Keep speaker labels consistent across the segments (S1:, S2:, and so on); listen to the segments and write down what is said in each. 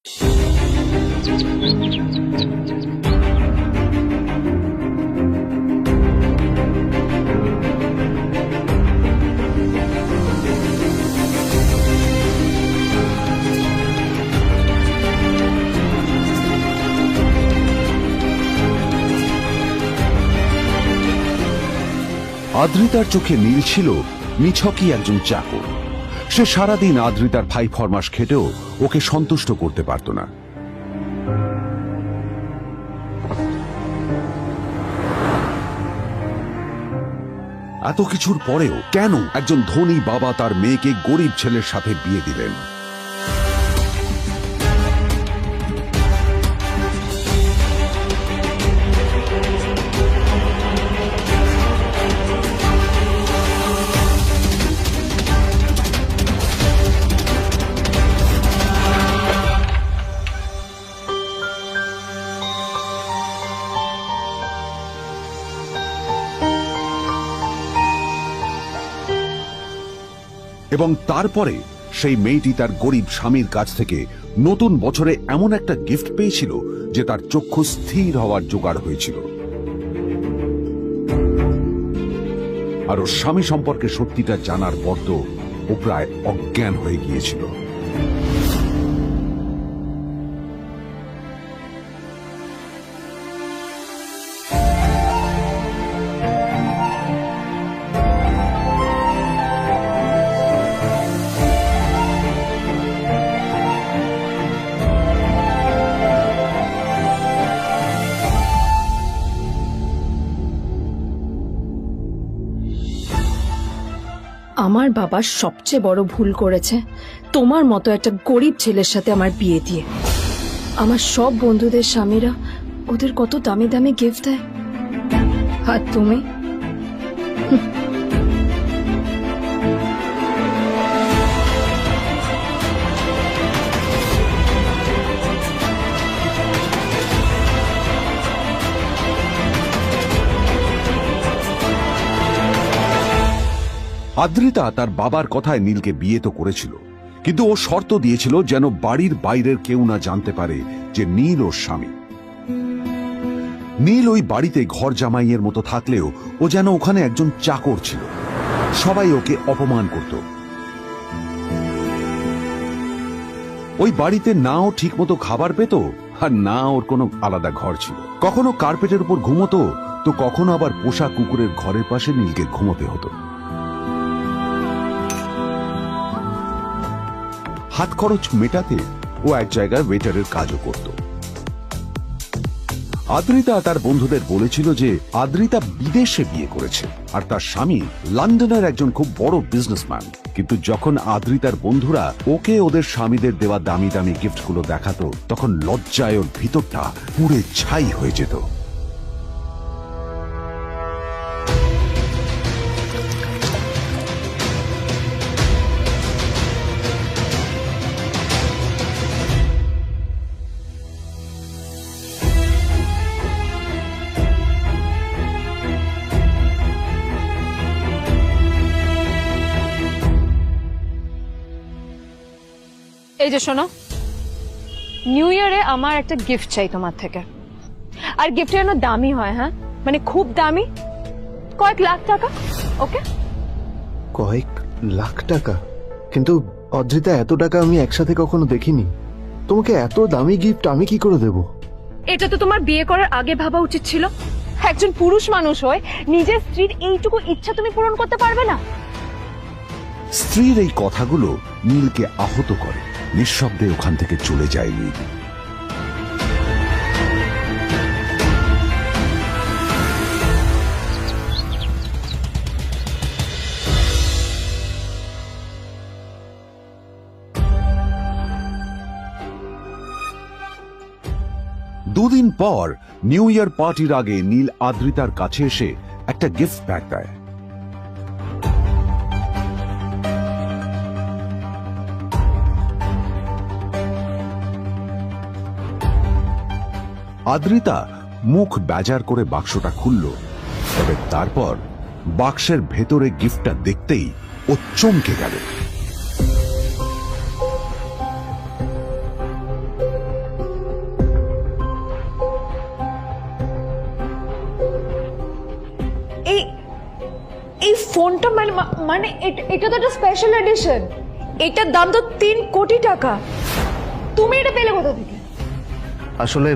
S1: আদ্রিতার চোখে নীল ছিল নিছকই একজন চাকর। সে সারাদিন আদ্রিতার ভাই ফরমাস খেটেও ওকে সন্তুষ্ট করতে পারত না। এত কিছুর পরেও কেন একজন ধনী বাবা তার মেয়েকে গরিব ছেলের সাথে বিয়ে দিলেন? এবং তারপরে সেই মেয়েটি তার গরিব স্বামীর কাছ থেকে নতুন বছরে এমন একটা গিফট পেয়েছিল যে তার চক্ষু স্থির হওয়ার জোগাড় হয়েছিল। আর ওর স্বামী সম্পর্কে সত্যিটা জানার পর তো ও প্রায় অজ্ঞান হয়ে গিয়েছিল।
S2: আমার বাবা সবচেয়ে বড় ভুল করেছে তোমার মতো একটা গরিব ছেলের সাথে আমার বিয়ে দিয়ে। আমার সব বন্ধুদের স্বামীরা ওদের কত দামি দামি গিফট দেয়, আর তুমি
S1: আদ্রিতা তার বাবার কথায় নীলকে বিয়ে তো করেছিল, কিন্তু ও শর্ত দিয়েছিল যেন বাড়ির বাইরের কেউ না জানতে পারে যে নীল ওর স্বামী। নীল ওই বাড়িতে ঘর জামাইয়ের মতো থাকলেও ও যেন ওখানে একজন চাকর ছিল। সবাই ওকে অপমান করত। ওই বাড়িতে না ও ঠিক মতো খাবার পেত, আর না ওর কোনো আলাদা ঘর ছিল। কখনো কার্পেটের উপর ঘুমতো, তো কখনো আবার পোষা কুকুরের ঘরের পাশে নীলকে ঘুমোতে হতো। হাত খরচ মেটাতে ও এক জায়গায় ওয়েটারের কাজও করত। আদ্রিতা তার বন্ধুদের বলেছিল যে আদ্রিতা বিদেশে বিয়ে করেছে আর তার স্বামী লন্ডনের একজন খুব বড় বিজনেসম্যান। কিন্তু যখন আদ্রিতার বন্ধুরা ওকে ওদের স্বামীদের দেওয়া দামি দামি গিফটগুলো দেখাতো, তখন লজ্জায় ওর ভিতরটা পুড়ে ছাই হয়ে যেত।
S2: এই যে শোনো, নিউ ইয়ারে আমার একটা গিফট চাই তোমার থেকে। আর গিফট যেন দামি হয়, হ্যাঁ, মানে খুব দামি, কয়েক লাখ টাকা। ওকে?
S3: কয়েক লাখ টাকা? কিন্তু অদ্রিতা, এত টাকা আমি একসাথে কখনো দেখিনি। তোমাকে এত দামি গিফট আমি কি করে দেব?
S2: এটা তো তোমার বিয়ে করার আগে ভাবা উচিত ছিল। একজন পুরুষ মানুষ হয়ে নিজের স্ত্রীর এইটুকু ইচ্ছা তুমি পূরণ করতে পারবে না?
S1: স্ত্রীর এই কথাগুলো নীলকে আহত করে। নিঃশব্দে ওখান থেকে চলে যায় নীল। দুদিন পর নিউ ইয়ার পার্টির আগে নীল আদ্রিতার কাছে এসে একটা গিফট ব্যাগ দেয়। আদ্রিতা মুখ বেজার করে বাক্সটা খুলল, তবে তারপর বাক্সের ভেতরে গিফটটা দেখতেই ও চমকে গেল।
S2: ফোনটা মানে এটা তো একটা স্পেশাল এডিশন, এটার দাম তো 3 কোটি টাকা। তুমি এটা পেলে কোথা থেকে?
S3: আসলে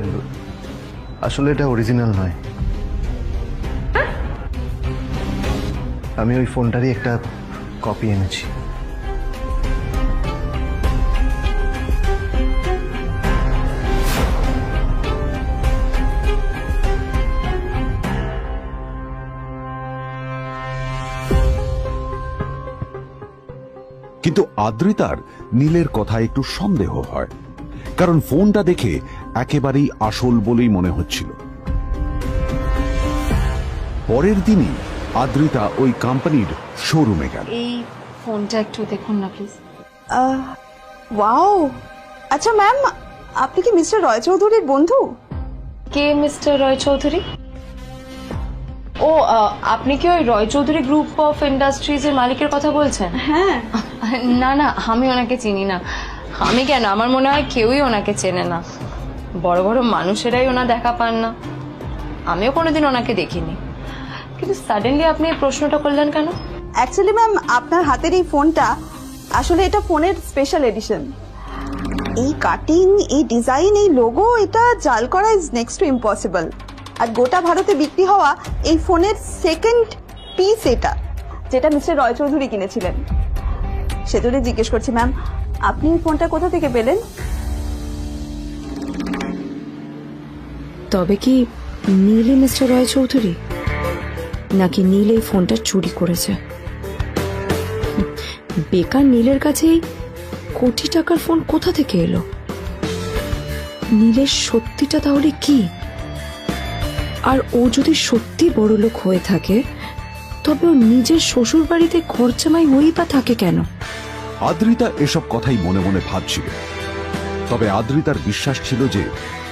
S3: আসলে এটা অরিজিনাল নয়। আমি ওই ফোনটারই একটা কপি এনেছি।
S1: কিন্তু আদ্রিতার নীলের কথা একটু সন্দেহ হয়, কারণ ফোনটা দেখে একেবারেই আসল বলেই মনে হচ্ছিল। পরের দিনই আদ্রিতা ওই কোম্পানির শোরুমে গেল।
S2: এই ফোনটা একটু দেখুন না প্লিজ।
S4: ওয়াও, আচ্ছা ম্যাম, আপনি কি মিস্টার রয় চৌধুরীর বন্ধু?
S2: কে মিস্টার রয় চৌধুরী? ও আপনি কি ওই রয় চৌধুরী গ্রুপ অফ ইন্ডাস্ট্রিজ এর মালিকের কথা বলছেন?
S4: হ্যাঁ।
S2: না না, আমি ওনাকে চিনি না। আমি কেন, আমার মনে হয় কেউই ওনাকে চেনে না। বড় বড় মানুষেরাই ওনা দেখা পান না। আমিও কোনোদিন ওনাকে দেখিনি, কিন্তু সাডেনলি আপনি এই প্রশ্নটা করলেন কেন?
S4: অ্যাকচুয়ালি ম্যাম, আপনার হাতের এই ফোনটা আসলে এটা ফোনের স্পেশাল এডিশন। এই কাটিং, এই ডিজাইন, এই লোগো, এটা জাল করা ইজ নেক্সট টু ইম্পসিবল। আর গোটা ভারতে বিক্রি হওয়া এই ফোনের সেকেন্ড পিস এটা, যেটা মিস্টার রয় চৌধুরী কিনেছিলেন। সেজন্য জিজ্ঞেস করছি ম্যাম, আপনি এই ফোনটা কোথা থেকে পেলেন?
S2: তবে কি নীলই মিস্টার রয় চৌধুরী, নাকি নীল এই ফোনটা চুরি করেছে? বেকার নীলের কাছেই কোটি টাকার ফোন কোথা থেকে এলো? নীলের সত্যিটা তাহলে কি? আর ও যদি সত্যি বড় লোক হয়ে থাকে, তবে ও নিজের শ্বশুর বাড়িতে খরচামাই হয়েই বা থাকে কেন?
S1: আদ্রিতা এসব কথাই মনে মনে ভাবছিল। তবে আদ্রিতার বিশ্বাস ছিল যে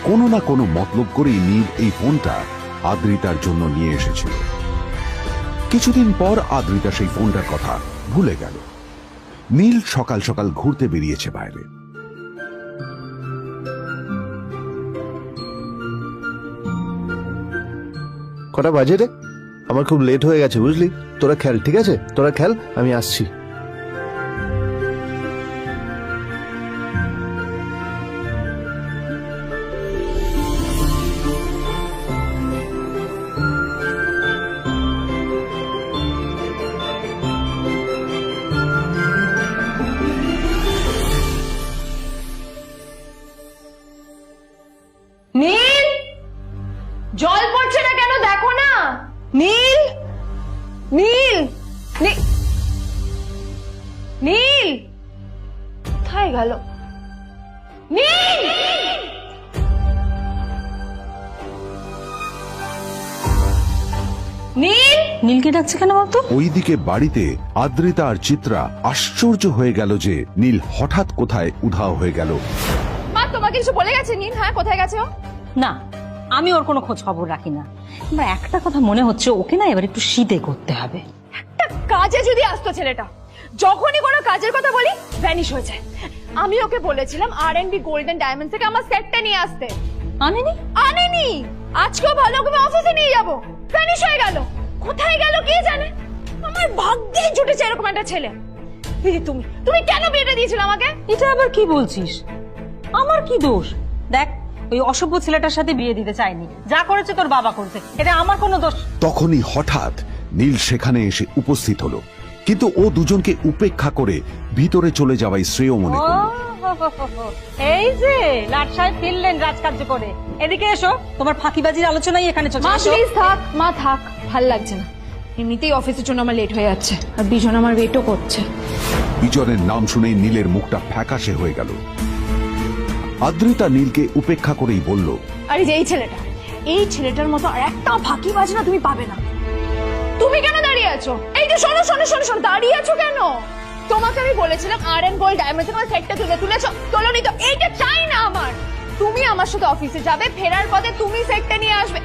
S1: কোনো না কোনো মতলব করেই নীল এই ফোনটা আদ্রিতার জন্য নিয়ে এসেছিল। কিছুদিন পর আদ্রিতা সেই ফোনটার কথা ভুলে গেল। নীল সকাল সকাল ঘুরতে বেরিয়েছে বাইরে।
S3: কটা বাজে রে? আমার খুব লেট হয়ে গেছে, বুঝলি? তোরা খেল, ঠিক আছে? তোরা খেল, আমি আসছি।
S2: নীল, জল পড়ছে না কেন, দেখো না। নীল, নীল, নীল কোথায় গেল? নীল, নীল,
S5: নীলকে ডাকছে কেন বলতো?
S1: ওইদিকে বাড়িতে আদ্রিতা আর চিত্রা আশ্চর্য হয়ে গেল যে নীল হঠাৎ কোথায় উধাও হয়ে গেল।
S2: মা তোমাকে কিছু বলে গেছে নীল? হ্যাঁ, কোথায় গেছে ও?
S5: না, আমি ওর কোনো খোঁজ খবর রাখি না। আমার একটা কথা মনে হচ্ছে, ওকে না এবার একটু শীতে করতে হবে।
S2: একটা কাজে যদি আসতো ছেলেটা, যখনই কোনো কাজের কথা বলি ভ্যানিশ হয়ে যায়। আমি ওকে বলেছিলাম R&B গোল্ডেন ডায়মন্ড থেকে আমার সেটটা নিয়ে আসতে,
S5: আনেনি।
S2: আনেনি। আজকেও ভালো করে অফিসে নিয়ে যাব, ভ্যানিশ হয়ে গেল। কোথায় গেল কে জানে। আমার ভাগ্যেই জুটেছে এরকম একটা ছেলে। দিদি, তুমি কেন বিয়েটা দিয়েছিলে আমাকে?
S5: এটা আবার কি বলছিস? আমার কি দোষ? দেখ, ওই অসভ্য ছেলেটার সাথে বিয়ে দিতে চাইনি। যা করেছে তোর বাবা করেছে, এটা আমার কোনো দোষ।
S1: তখনই হঠাৎ নীল সেখানে এসে উপস্থিত হলো, কিন্তু ও দুজনকে উপেক্ষা করে ভিতরে চলে যাওয়াই শ্রেয় মনে করল।
S5: এই যে লাট সাহেব ফিরলেন রাজকার্য করে, এদিকে এসো। তোমার ফাঁকিবাজির আলোচনাই এখানে চলছে।
S2: মা প্লিজ থাক, মা থাক, ভাল লাগছে না। এমনিতেই অফিসের জন্য আমার লেট হয়ে যাচ্ছে, আর বিজন আমার ওয়েটও করছে।
S1: বিজনের নাম শুনেই নীলের মুখটা ফ্যাকাশে হয়ে গেল। আদ্রিতা নীলকে উপেক্ষা করেই বলল,
S2: আরে যে এই ছেলেটার মতো আর একটা ফাঁকিবাজ না তুমি পাবে না। তুমি কেন দাঁড়িয়ে আছো? এই যে শোনো শোনো শোনো শোনো, দাঁড়িয়ে আছো কেন? তোমাকে আমি বলেছিলাম R&B গোল্ড ডায়মন্ড থেকে সেটটা তুলেছো, তোলোনি তো। এইটা চাই না আমার। তুমি আমার সাথে অফিসে যাবে, ফেরার পথে তুমি সেটটা নিয়ে আসবে।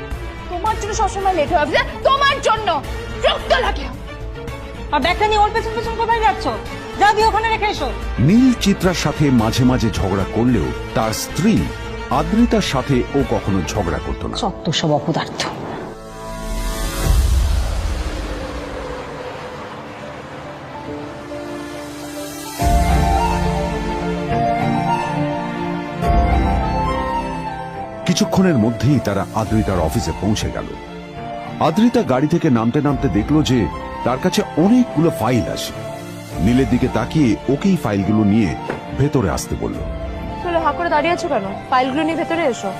S2: তোমার জন্য সবসময় লেট হয়ে যাবে, তোমার জন্য বিরক্ত লাগে।
S5: আর ব্যাগটা নিয়ে ওর পেছন পেছন কোথায় যাচ্ছ? যা দিয়ে ওখানে রেখে এসো।
S1: নীল চিত্রার সাথে মাঝে মাঝে ঝগড়া করলেও তার স্ত্রী আদ্রিতার সাথে ও কখনো ঝগড়া করতো না।
S5: সত্য, সব অপদার্থ।
S1: কিছুক্ষণের মধ্যেই তারা আদ্রিতার অফিসে পৌঁছে গেল। আদ্রিতা গাড়ি থেকে নামতে নামতে দেখলো যে তার কাছে অনেকগুলো ফাইল আছে। নীলের দিকে তাকিয়ে ওকেই ফাইলগুলো নিয়ে ভেতরে আসতে বলল।
S2: চলো, হা করে দাঁড়িয়ে আছো কেন? ফাইলগুলো নিয়ে ভেতরে এসো।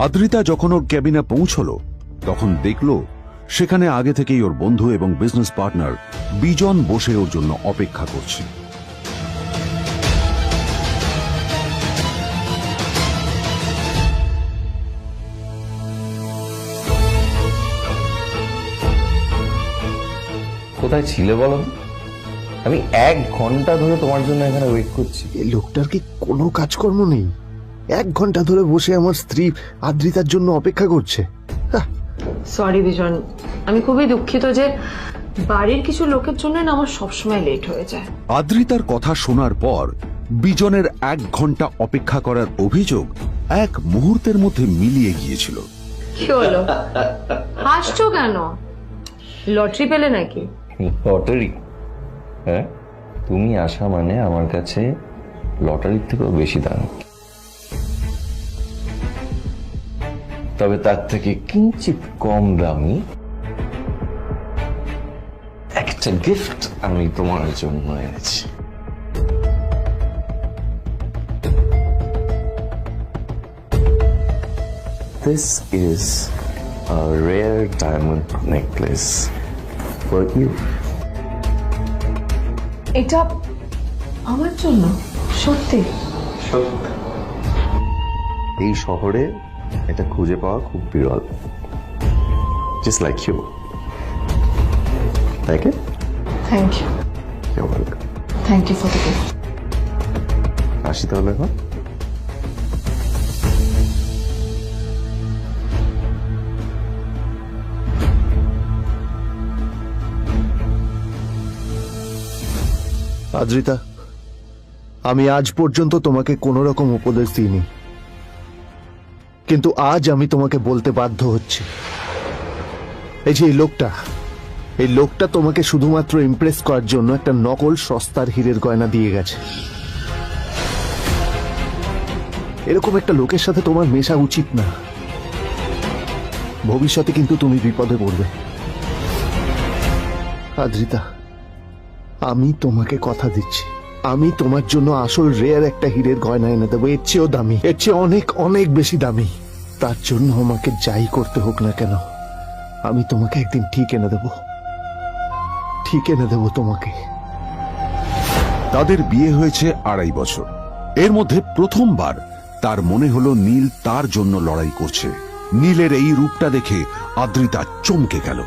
S1: আদ্রিতা যখন ওর ক্যাবিনে পৌঁছলো তখন দেখলো সেখানে আগে থেকেই ওর বন্ধু এবং বিজনেস পার্টনার বিজন বসে ওর জন্য অপেক্ষা করছে।
S6: কোথায় ছিলে বলো? আমি 1 ঘন্টা ধরে তোমার জন্য এখানে ওয়েট করছি।
S3: এই লোকটার কি কোনো কাজকর্ম নেই? 1 ঘন্টা ধরে বসে আমার স্ত্রী আদ্রিতার জন্য অপেক্ষা করছে।
S2: সরি বিজন, আমি খুবই দুঃখিত যে বাড়ির কিছু লোকের জন্য না আমার সবসময় লেট হয়ে যায়।
S1: আদ্রিতার কথা শোনার পর বিজনের 1 ঘন্টা অপেক্ষা করার অভিযোগ 1 মুহূর্তের মধ্যে মিলিয়ে গিয়েছিল।
S2: কি হলো, হাসছো কেন? লটারি পেলে নাকি?
S6: লটারি? হ্যাঁ, তুমি আসা মানে আমার কাছে লটারির থেকেও বেশি দাম। তবে তার থেকে কিঞ্চিত কম দামি একটা গিফট আমি তোমার জন্য এনেছি। This is a rare diamond necklace for you.
S2: এটা আমার জন্য? সত্যি?
S6: এই শহরে এটা খুঁজে পাওয়া খুব বিরল। Just like you. Like it?
S2: Thank you.
S6: You're welcome.
S2: Thank you for the gift.
S6: আসি তাহলে এখন।
S3: আদ্রিতা, আমি আজ পর্যন্ত তোমাকে কোনো রকম উপদেশ দিইনি, কিন্তু আজ আমি তোমাকে বলতে বাধ্য হচ্ছি। এই যে এই লোকটা তোমাকে শুধুমাত্র ইমপ্রেস করার জন্য একটা নকল সস্তার হীরের গয়না দিয়ে গেছে। এরকম একটা লোকের সাথে তোমার মেশা উচিত না। ভবিষ্যতে কিন্তু তুমি বিপদে পড়বে। আদ্রিতা, আমি তোমাকে কথা দিচ্ছি, আমি তোমার জন্য আসল রেয়ার একটা হীরের গয়না এনে দেবো, এর চেয়েও দামি, এর চেয়ে অনেক অনেক বেশি দামি। তার জন্য আমাকে যাই করতে হোক না কেন, আমি তোমাকে একদিন ঠিক এনে দেবো তোমাকে।
S1: তাদের বিয়ে হয়েছে 2.5 বছর। এর মধ্যে প্রথমবার তার মনে হলো নীল তার জন্য লড়াই করছে। নীলের এই রূপটা দেখে আদ্রিতা চমকে গেল।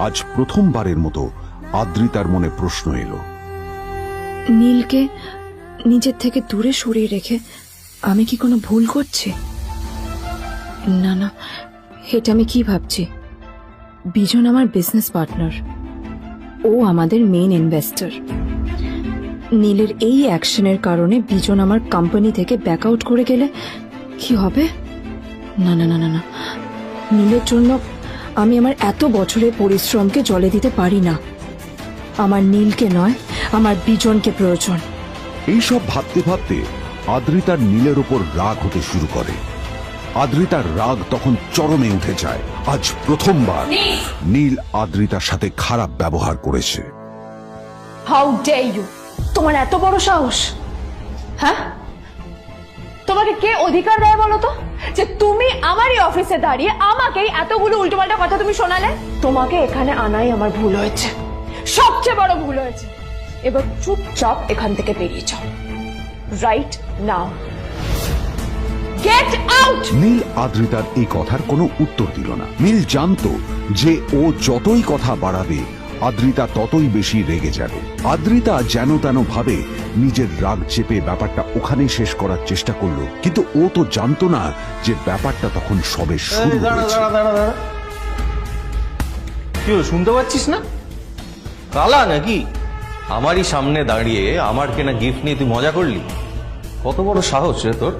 S1: আজ প্রথমবারের মতো আদ্রিতার মনে প্রশ্ন এলো,
S2: নীলকে নিজের থেকে দূরে সরিয়ে রেখে আমি কি কোনো ভুল করছি? না না, এটা আমি কি ভাবছি? বিজন আমার বিজনেস পার্টনার, ও আমাদের মেইন ইনভেস্টর। নীলের এই অ্যাকশনের কারণে বিজন আমার কোম্পানি থেকে ব্যাক আউট করে গেলে কি হবে? না না না না না, নীলের জন্য আমি আমার এত বছরের পরিশ্রমকে জলে দিতে পারি না। আমার নীলকে নয়, আমার বিজনকে প্রয়োজন।
S1: এইসব ভাবতে ভাবতে আদ্রিতার নীলের ওপর রাগ হতে শুরু করে। আদ্রিতার রাগ তখন চরমে উঠে যায়। আজ প্রথমবার নীল আদ্রিতার সাথে খারাপ ব্যবহার করেছে।
S2: How dare you! তোমার এত বড় সাহস! হ্যাঁ, তোমাকে কে অধিকার দেয় বলো তো যে তুমি আমারই অফিসে দাঁড়িয়ে আমাকেই এতগুলো উল্টোপাল্টা কথা তুমি শোনালে? তোমাকে এখানে আনাই আমার ভুল হয়েছে, সবচেয়ে বড় ভুল হয়েছে। এবার চুপচাপ এখান থেকে বেরিয়ে যাও, right now. Get out!
S1: Neel আদ্রিতার এই কথার কোনো উত্তর দিল না। নীল জানতো যে ও যতই কথা বাড়াবে আদ্রিতা ততই বেশি রেগে যাবে। আদ্রিতা যেন তেন ভাবে নিজের রাগ চেপে ব্যাপারটা ওখানেই শেষ করার চেষ্টা করলো, কিন্তু ও তো জানতো না যে ব্যাপারটা তখন সবে শুরু হয়েছে।
S6: কি হলো, শুনতে পাচ্ছিস না? কালা নাকি? আমারই সামনে দাঁড়িয়ে আমার কেনা গিফট নিয়ে তুই মজা করলি? কত বড় সাহস রে তোর!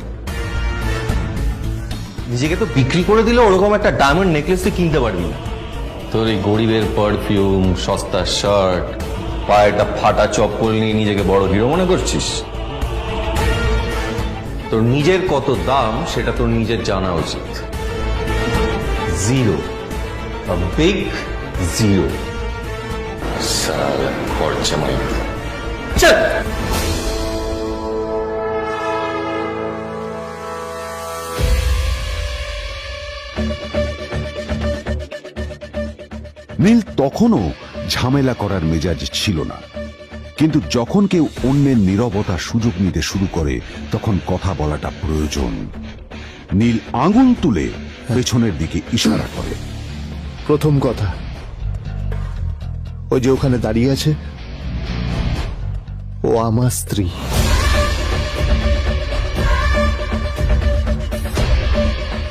S6: নিজেকে তো বিক্রি করে দিলে ওরকম একটা ডায়মন্ড নেকলেস তুই কিনতে পারবি না। তোর এই গরিবের পারফিউম, সস্তা শার্ট, পায়ে একটা ফাটা চপ্পল নিয়ে নিজেকে বড় হিরো মনে করছিস? তোর নিজের কত দাম সেটা তোর নিজের জানা উচিত। Zero, big zero. সালা খরচা মাই। চল।
S1: নীল তখনও ঝামেলা করার মেজাজ ছিল না, কিন্তু যখন কেউ অন্যের নীরবতার সুযোগ নিতে শুরু করে তখন কথা বলাটা প্রয়োজন। নীল আঙুল তুলে পেছনের দিকে ইশারা করে।
S3: প্রথম কথা, ওই যে ওখানে দাঁড়িয়ে আছে, ও আমার স্ত্রী।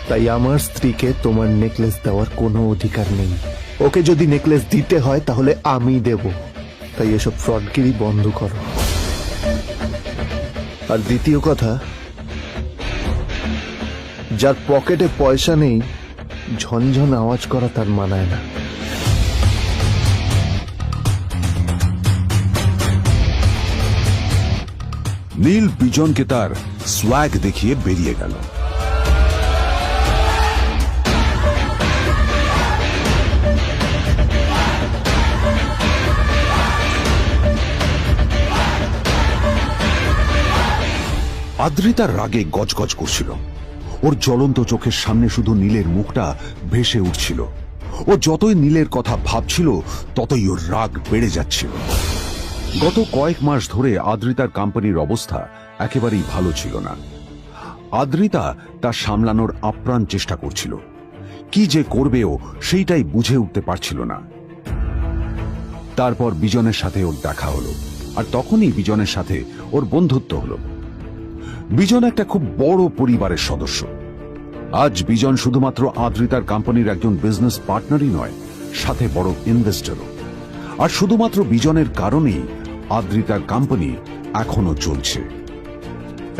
S3: তাই আমার স্ত্রীকে তোমার নেকলেস দেওয়ার কোনো অধিকার নেই। ওকে যদি নেকলেস দিতে হয় তাহলে আমি দেব। তাই এসব ফ্রডগিরি বন্ধ করো। আর দ্বিতীয় কথা, যার পকেটে পয়সা নেই ঝনঝন আওয়াজ করা তার মানায় না।
S1: নীল বিজনকে তার সোয়াগ দেখিয়ে বেরিয়ে গেল। আদ্রিতার রাগে গজগজ করছিল। ওর জ্বলন্ত চোখের সামনে শুধু নীলের মুখটা ভেসে উঠছিল। ও যতই নীলের কথা ভাবছিল ততই ওর রাগ বেড়ে যাচ্ছিল। গত কয়েক মাস ধরে আদ্রিতার কোম্পানির অবস্থা একেবারেই ভালো ছিল না। আদ্রিতা তা সামলানোর আপ্রাণ চেষ্টা করছিল। কি যে করবেও সেইটাই বুঝে উঠতে পারছিল না। তারপর বিজনের সাথে ওর দেখা হলো, আর তখনই বিজনের সাথে ওর বন্ধুত্ব হলো। বিজন একটা খুব বড় পরিবারের সদস্য। আজ বিজন শুধুমাত্র আদ্রিতার কোম্পানির একজন বিজনেস পার্টনারই নয়, সাথে বড় ইনভেস্টরও। আর শুধুমাত্র বিজনের কারণেই আদ্রিতার কোম্পানি এখনো চলছে।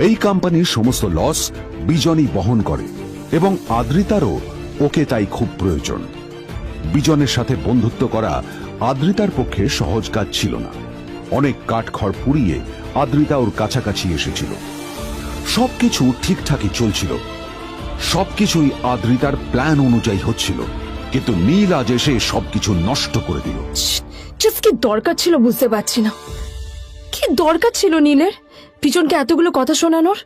S1: এই কোম্পানির সমস্ত লস বিজনই বহন করে এবং আদ্রিতারও ওকে তাই খুব প্রয়োজন। বিজনের সাথে বন্ধুত্ব করা আদ্রিতার পক্ষে সহজ কাজ ছিল না। অনেক কাঠখড় পুড়িয়ে আদ্রিতা ওর কাছাকাছি এসেছিল। সবকিছু ঠিকঠাকই চলছিল, সবকিছুই আদ্রিতার প্ল্যান অনুযায়ী হচ্ছিল, কিন্তু নীল আজ এসে সবকিছু নষ্ট করে দিল।
S2: জাস্ট কি দরকার ছিল বুঝতে পারছি না। কি দরকার ছিল নীলের বিজনকে এতগুলো কথা শোনানোর?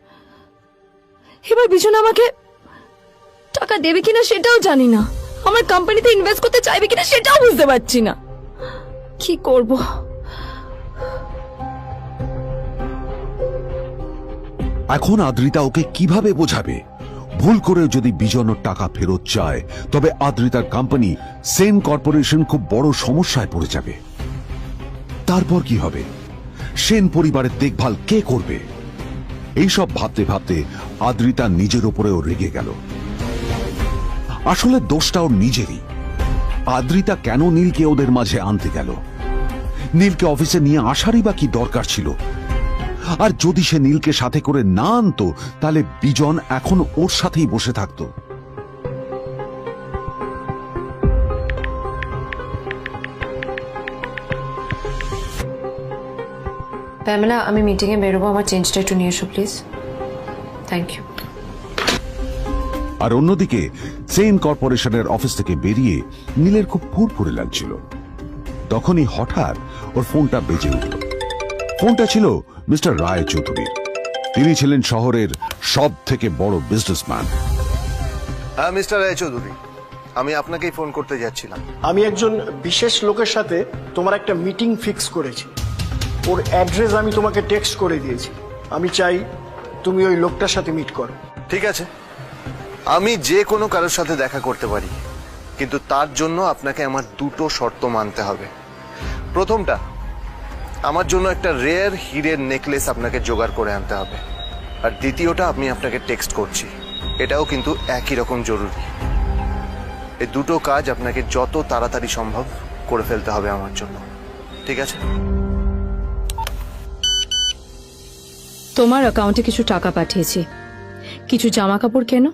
S2: এবার বিজন আমাকে টাকা দেবে কিনা সেটাও জানি না। আমার কোম্পানিতে ইনভেস্ট করতে চাইবে কিনা সেটাও বুঝতে পারছি না। কি করব?
S1: এখন আদ্রিতা ওকে কিভাবে বোঝাবে? ভুল করে যদি বিজন ওর টাকা ফেরত চায় তবে আদ্রিতার কোম্পানি সেন কর্পোরেশন খুব বড় সমস্যায় পড়ে যাবে। তারপর কি হবে? সেন পরিবারের দেখভাল কে করবে? এইসব ভাবতে ভাবতে আদ্রিতা নিজের উপরেও রেগে গেল। আসলে দোষটা ওর নিজেরই। আদ্রিতা কেন নীলকে ওদের মাঝে আনতে গেল? নীলকে অফিসে নিয়ে আসারই বা কি দরকার ছিল? আর যদি সে নীলকে সাথে করে না আনতো তাহলে বিজন এখন ওর সাথেই বসে থাকতো।
S7: প্যামেলা, আমি মিটিংয়ে বেরোবো, আমার চেঞ্জটা একটু নিয়ে এসো প্লিজ। Thank you.
S1: আর অন্যদিকে সেন কর্পোরেশনের অফিস থেকে বেরিয়ে নীলের খুব ফুরফুরে লাগছিল। তখনই হঠাৎ ওর ফোনটা বেজে উঠল। ফোনটা ছিল মিস্টার রায় চৌধুরীর। তিনি ছিলেন শহরের সব থেকে বড় বিজনেসম্যান।
S3: হ্যাঁ মিস্টার রায় চৌধুরী, আমি আপনাকেই ফোন করতে যাচ্ছিলাম।
S8: আমি একজন বিশেষ লোকের সাথে তোমার একটা মিটিং ফিক্স করেছি। ওর অ্যাড্রেস আমি তোমাকে টেক্সট করে দিয়েছি। আমি চাই তুমি ওই লোকটার সাথে মিট করো।
S3: ঠিক আছে, আমি যে কোনো কারোর সাথে দেখা করতে পারি, কিন্তু তার জন্য আপনাকে আমার দুটো শর্ত মানতে হবে। প্রথমটা, আমার জন্য একটা রেয়ার হীরের নেকলেস আপনাকে জোগাড় করে আনতে হবে। আর দ্বিতীয়টা, আমি আপনাকে টেক্সট করছি, এটাও কিন্তু একই রকম জরুরি। এই দুটো কাজ আপনাকে যত তাড়াতাড়ি সম্ভব করে ফেলতে হবে আমার জন্য, ঠিক আছে?
S2: তোমার অ্যাকাউন্টে কিছু টাকা পাঠিয়েছি। কিছু জামা কাপড় কেনো,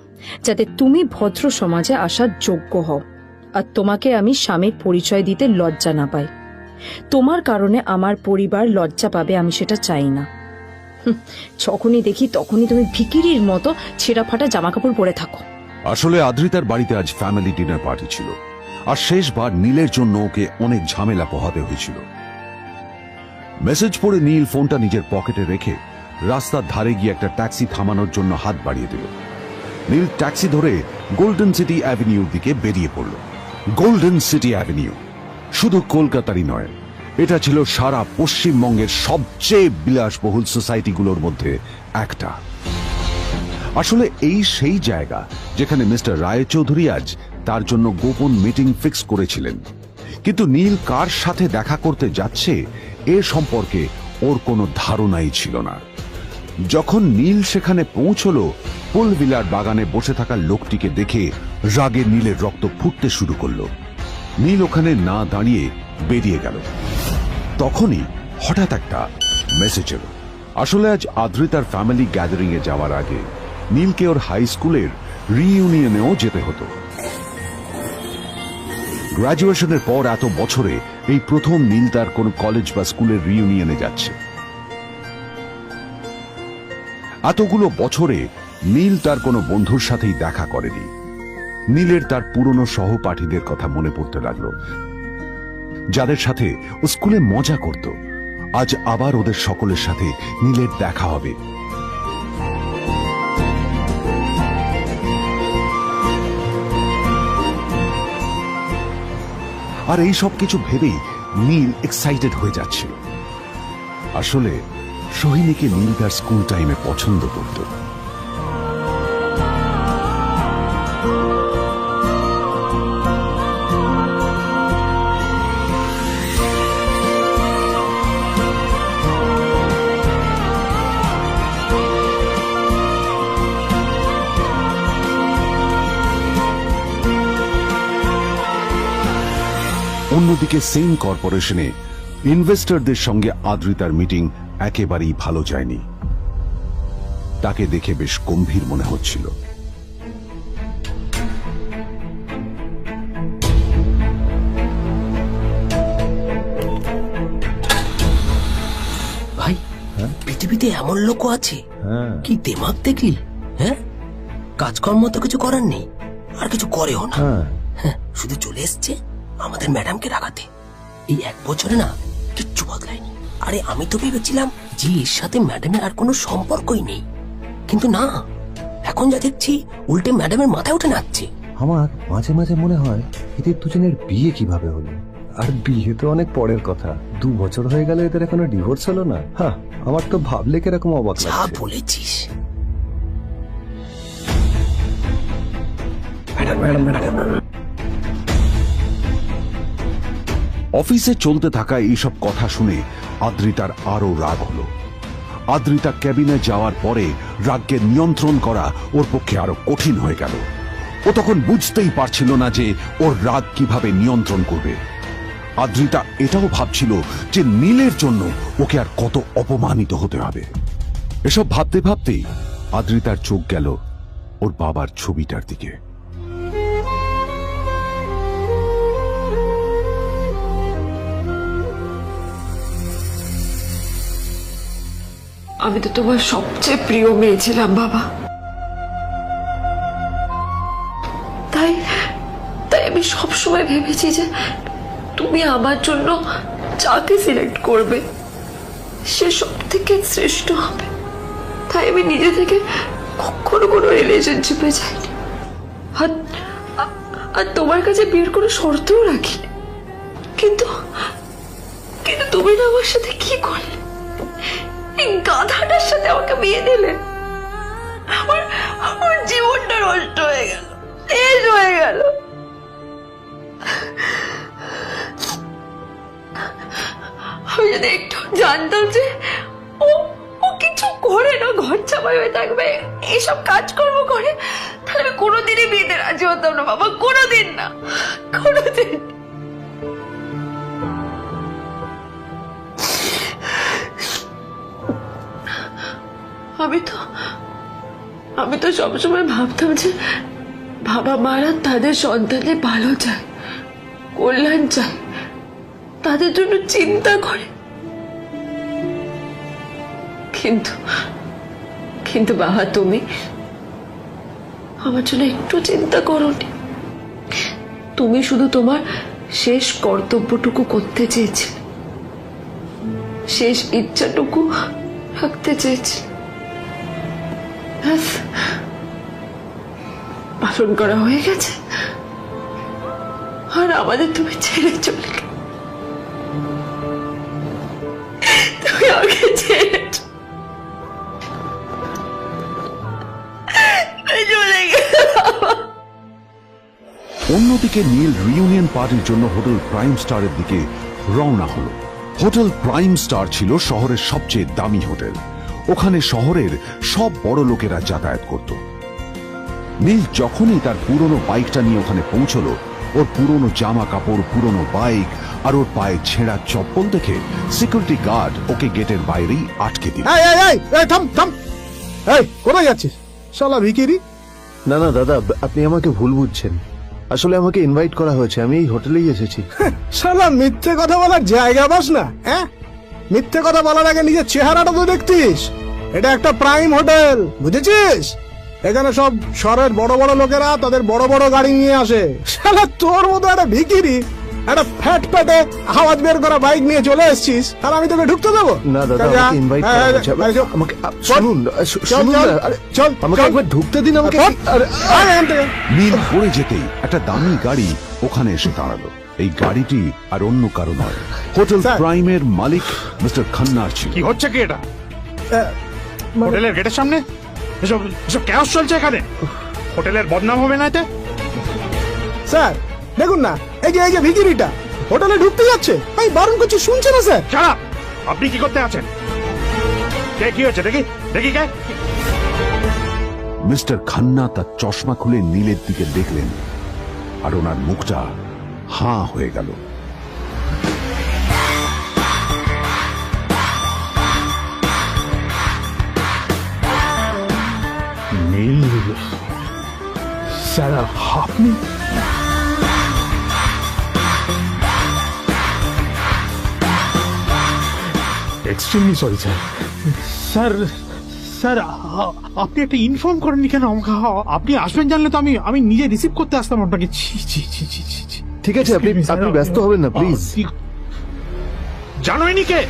S2: যাতে তুমি ভদ্র সমাজে আসার যোগ্য হও আর তোমাকে আমি স্বামীর পরিচয় দিতে লজ্জা না পাই। তোমার কারণে আমার পরিবার লজ্জা পাবে, আমি সেটা চাই না। যখনই দেখি তখনই তুমি ভিকিরির মতো ছেঁড়া ফাটা জামা কাপড় পরে থাকো।
S1: আসলে আদ্রিতার বাড়িতে আজ ফ্যামিলি ডিনার পার্টি ছিল, আর শেষবার নীলের জন্য ওকে অনেক ঝামেলা পোহাতে হয়েছিল। মেসেজ পড়ে নীল ফোনটা নিজের পকেটে রেখে রাস্তার ধারে গিয়ে একটা ট্যাক্সি থামানোর জন্য হাত বাড়িয়ে দিল। নীল ট্যাক্সি ধরে গোল্ডেন সিটি অ্যাভিনিউর দিকে বেরিয়ে পড়ল। গোল্ডেন সিটি অ্যাভিনিউ শুধু কলকাতারই নয়, এটা ছিল সারা পশ্চিমবঙ্গের সবচেয়ে বিলাসবহুল সোসাইটিগুলোর মধ্যে একটা। আসলে এই সেই জায়গা যেখানে মিস্টার রায়চৌধুরী আজ তার জন্য গোপন মিটিং ফিক্স করেছিলেন। কিন্তু নীল কার সাথে দেখা করতে যাচ্ছে এ সম্পর্কে ওর কোনো ধারণাই ছিল না। যখন নীল সেখানে পৌঁছলো, পুলভিলার বাগানে বসে থাকা লোকটিকে দেখে রাগে নীলের রক্ত ফুটতে শুরু করলো। নীল ওখানে না দাঁড়িয়ে বেরিয়ে গেল। তখনই হঠাৎ একটা মেসেজ এলো। আসলে আজ আদ্রিতার ফ্যামিলি গ্যাদারিং এ যাওয়ার আগে নীলকে ওর হাই স্কুলের রিইউনিয়নেও যেতে হতো। গ্র্যাজুয়েশনের পর এত বছরে এই প্রথম নীল তার কোন কলেজ বা স্কুলের রিইউনিয়নে যাচ্ছে। এতগুলো বছরে নীল তার কোনো বন্ধুর সাথেই দেখা করেনি। নীলের তার পুরনো সহপাঠীদের কথা মনে পড়তে লাগলো, যাদের সাথে ও স্কুলে মজা করত। আজ আবার ওদের সকলের সাথে নীলের দেখা হবে। আর এই সব কিছু ভেবেই নীল এক্সাইটেড হয়ে যাচ্ছিল। আসলে সোহিনীকে নীল তার স্কুল টাইমে পছন্দ করত। অন্যদিকে সেম কর্পোরেশনে ইনভেস্টরদের সঙ্গে আদ্রিতার মিটিং একেবারেই ভালো যায়নি। তাকে দেখে বেশ গম্ভীর মনে হচ্ছিল।
S9: ভাই, পৃথিবীতে এমন লোকও আছে, কি দিমাগ দেখলি? হ্যাঁ, কাজকর্ম তো কিছু করার নেই, আর কিছু করেও না। হ্যাঁ, শুধু চলে এসছে আমাদের ম্যাডামকে রাগাতে। এই 1 বছরে না কিচ্ছু বদলায়নি। আরে আমি তো ভেবেছিলাম যে এর সাথে ম্যাডামের আর কোনো সম্পর্কই নেই, কিন্তু না, এখন যা দেখছি উল্টে ম্যাডামের মাথায় উঠে নাচছে।
S10: আমার মাঝে মাঝে মনে হয় এদের দুজনের বিয়ে কিভাবে হলো। আর বিয়ে তো অনেক পরের কথা, 2 বছর হয়ে গেল এদের এখনো ডিভোর্স হলো না। হ্যাঁ, আমার তো ভাবলে কিরকম অবাক
S9: যা
S10: লাগছে।
S9: বলেছিস।
S1: অফিসে চলতে থাকা এইসব কথা শুনে আদ্রিতার আরো রাগ হলো। আদ্রিতা ক্যাবিনে যাওয়ার পরে রাগকে নিয়ন্ত্রণ করা ওর পক্ষে আরো কঠিন হয়ে গেল। ও তখন বুঝতেই পারছিল না যে ওর রাগ কিভাবে নিয়ন্ত্রণ করবে। আদ্রিতা এটাও ভাবছিল যে নীলের জন্য ওকে আর কত অপমানিত হতে হবে। এসব ভাবতে ভাবতেই আদ্রিতার চোখ গেল ওর বাবার ছবিটার দিকে।
S7: আমি তো তোমার সবচেয়ে প্রিয় মেয়ে ছিলাম বাবা, তাই তাই আমি সবসময় ভেবেছি যে তুমি আমার জন্য যাকে সিলেক্ট করবে সে সব থেকে শ্রেষ্ঠ হবে। তাই আমি নিজে থেকে কখনো কোনো রিলেশনশিপে যাইনি, আর তোমার কাছে বিয়ের কোনো শর্তও রাখিনি। কিন্তু কিন্তু তুমি না আমার সাথে কি করলে? এই গাধাটার সাথে আমাকে বিয়ে দিলে। আমার আমার জীবনটা নষ্ট হয়ে গেল, শেষ হয়ে গেল। আমি যদি একটু জানতাম যে ও ও কিছু করে না, ঘর চাপাই হয়ে থাকবে, এইসব কাজকর্ম করে, তাহলে আমি কোনোদিনই বিয়েতে রাজি হতাম না বাবা, কোনোদিন না, কোনোদিন। আমি তো সবসময় ভাবতাম যে বাবা মারা তাদের সন্তানের ভালো চায়, কল্যাণ চায়, তাদের জন্য চিন্তা করে, কিন্তু কিন্তু বাবা, তুমি আমার জন্য একটু চিন্তা করোনি। তুমি শুধু তোমার শেষ কর্তব্যটুকু করতে চেয়েছিলে, শেষ ইচ্ছাটুকু রাখতে চেয়েছিলে, ব্যাস পালন করা হয়ে গেছে। আর আমাদের তুমি ছেড়ে চলে গেলে, তুমি আগে ছেড়ে চলে গেলে।
S1: অন্যদিকে নীল রিইউনিয়ন পার্টির জন্য হোটেল প্রাইম স্টারের দিকে রওনা হলো। হোটেল প্রাইম স্টার ছিল শহরের সবচেয়ে দামি হোটেল। ওখানে শহরের সব বড় লোকেরা যাতায়াত করত। নীল যখনই তার পুরনো বাইকটা নিয়ে ওখানে পৌঁছলো, ওর পুরনো জামা কাপড়, পুরনো বাইক আর ওর পায়ে ছেঁড়া চপ্পল দেখে সিকিউরিটি গার্ড ওকে গেটের বাইরেই আটকে দিল।
S8: থাম থাম, এই কোথায় যাচ্ছিস শালা ভিকিরি?
S3: না না দাদা, আপনি আমাকে ভুল বুঝছেন। আসলে আমাকে ইনভাইট করা হয়েছে, আমি এই হোটেলেই এসেছি।
S8: শালা মিথ্যে কথা বলার জায়গা পাস না? হ্যাঁ, মিথ্যে কথা বলার আগে নিজের চেহারাটা তো দেখতিস। এটা একটা প্রাইম হোটেল, বুঝেছিস? এখানে সব শহরের বড় বড় লোকেরা তাদের বড় বড় গাড়ি নিয়ে আসে। শালা তোর মতো একটা ভিকিরি একটা ফ্যাট প্যাটে আওয়াজ বের করা বাইক নিয়ে চলে এসেছিস, আর আমি তোকে ঢুকতে দেবো
S3: না দাদা, আমাকে ইনভাইট করা হয়েছে। আমাকে শুনুন, শুনুন না, আরে চল, আমাকে একবার ঢুকতে দিন আমাকে।
S1: নীল পড়ে যেতেই একটা দামি গাড়ি ওখানে এসে দাঁড়ালো। এই গাড়িটি আর অন্য কারো নয়, হোটেল প্রাইমের মালিক মিস্টার খান্নার ছিল।
S11: কি হচ্ছে কি এটা? হোটেলের গেটের সামনে এসব এসব ক্যাশ চলছে এখানে। হোটেলের বদনাম হবে না এতে?
S8: স্যার দেখুন না, এই যে ভিকিরিটা হোটেলে ঢুকতে যাচ্ছে, আমি বারণ করছি, শুনছে না স্যার?
S11: ছাড়া, আপনি কি করতে আছেন? কে, কি হচ্ছে দেখি দেখি কে?
S1: মিস্টার খান্না তার চশমা খুলে নীলের দিকে দেখলেন, আর ওনার মুখটা হাঁ হয়ে গেল।
S11: নীল স্যার, আপনি? Extremely sorry sir. Sir sir, আপনি একটা ইনফর্ম করেননি কেন আমাকে? আপনি আসবেন জানলে তো আমি নিজে রিসিভ করতে আসতাম আপনাকে।
S3: ঠিক আছে, আপনি ব্যস্ত হবেন না প্লিজ।
S11: জানোইনি কে?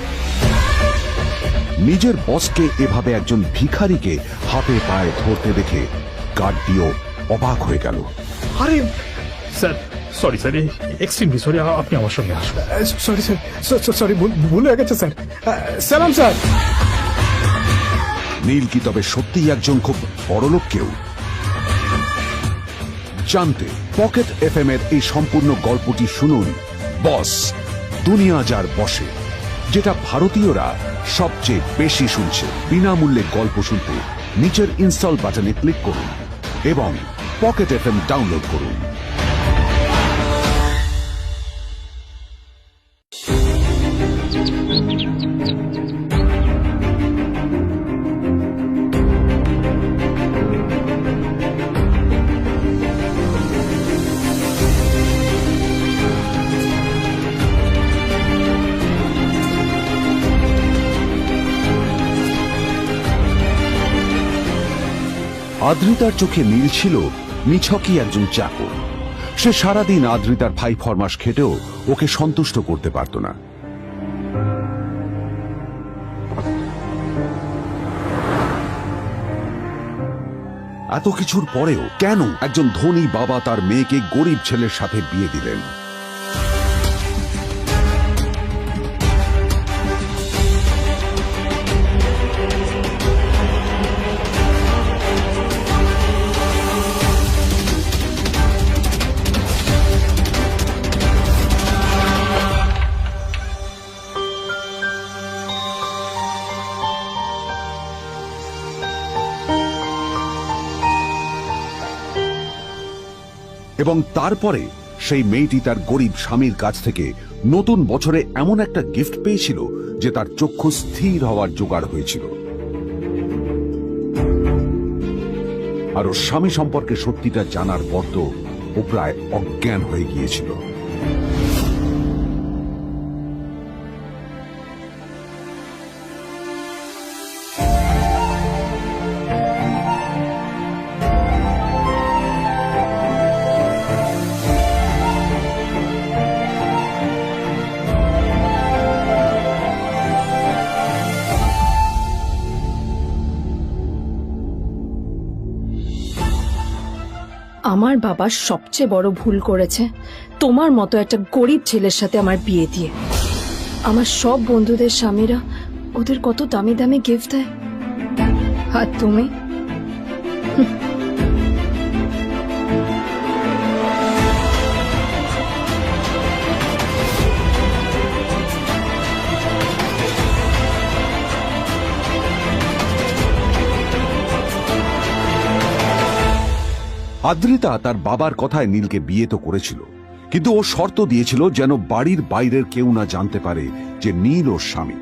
S1: নিজের বসকে এভাবে একজন ভিখারিকে হাতে পায়ে ধরতে দেখে গার্ডটিও অবাক হয়ে গেল।
S11: আরে sir, sorry sir, extremely sorry, আপনি আমার সঙ্গে আসুন। সরি স্যার, সরি, ভুল হয়ে গেছে স্যার। সালাম স্যার।
S1: নীল কি তবে সত্যিই একজন খুব বড়লোক কেউ? জানতে পকেট এফএম এর এই সম্পূর্ণ গল্পটি শুনুন, বস দুনিয়া যার বসে, যেটা ভারতীয়রা সবচেয়ে বেশি শুনছে। বিনামূল্যে গল্প শুনতে নিচের ইনস্টল বাটনে ক্লিক করুন এবং পকেট এফএম ডাউনলোড করুন। আদ্রিতার চোখে নীল ছিল নিছকই একজন চাকর। সে সারাদিন আদ্রিতার ভাই ফরমাস খেটেও ওকে সন্তুষ্ট করতে পারত না। এত কিছুর পরেও কেন একজন ধনী বাবা তার মেয়েকে গরিব ছেলের সাথে বিয়ে দিলেন? এবং তারপরে সেই মেয়েটি তার গরিব স্বামীর কাছ থেকে নতুন বছরে এমন একটা গিফট পেয়েছিল যে তার চক্ষু স্থির হওয়ার জোগাড় হয়েছিল। আর ওর স্বামী সম্পর্কে সত্যিটা জানার পর তো ও প্রায় অজ্ঞান হয়ে গিয়েছিল।
S2: আমার বাবা সবচেয়ে বড় ভুল করেছে তোমার মতো একটা গরিব ছেলের সাথে আমার বিয়ে দিয়ে। আমার সব বন্ধুদের স্বামীরা ওদের কত দামি দামি গিফট দেয়, আর তুমি
S1: আদ্রিতা তার বাবার কথায় নীলকে বিয়ে তো করেছিল, কিন্তু ও শর্ত দিয়েছিল যেন বাড়ির বাইরের কেউ না জানতে পারে যে নীল ওর স্বামী।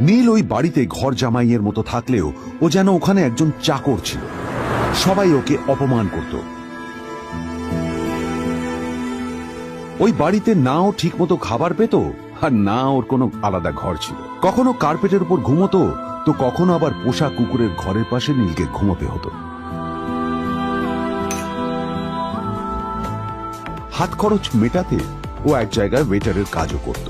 S1: নীল ওই বাড়িতে ঘর জামাইয়ের মতো থাকলেও ও যেন ওখানে একজন চাকর ছিল। সবাই ওকে অপমান করত। ওই বাড়িতে না ও ঠিক মতো খাবার পেত, আর না ওর কোনো আলাদা ঘর ছিল। কখনো কার্পেটের উপর ঘুমোতো, তো কখনো আবার পোষা কুকুরের ঘরের পাশে নীলকে ঘুমোতে হতো। হাত খরচ মেটাতে ও এক জায়গায় ওয়েটারের কাজও করত।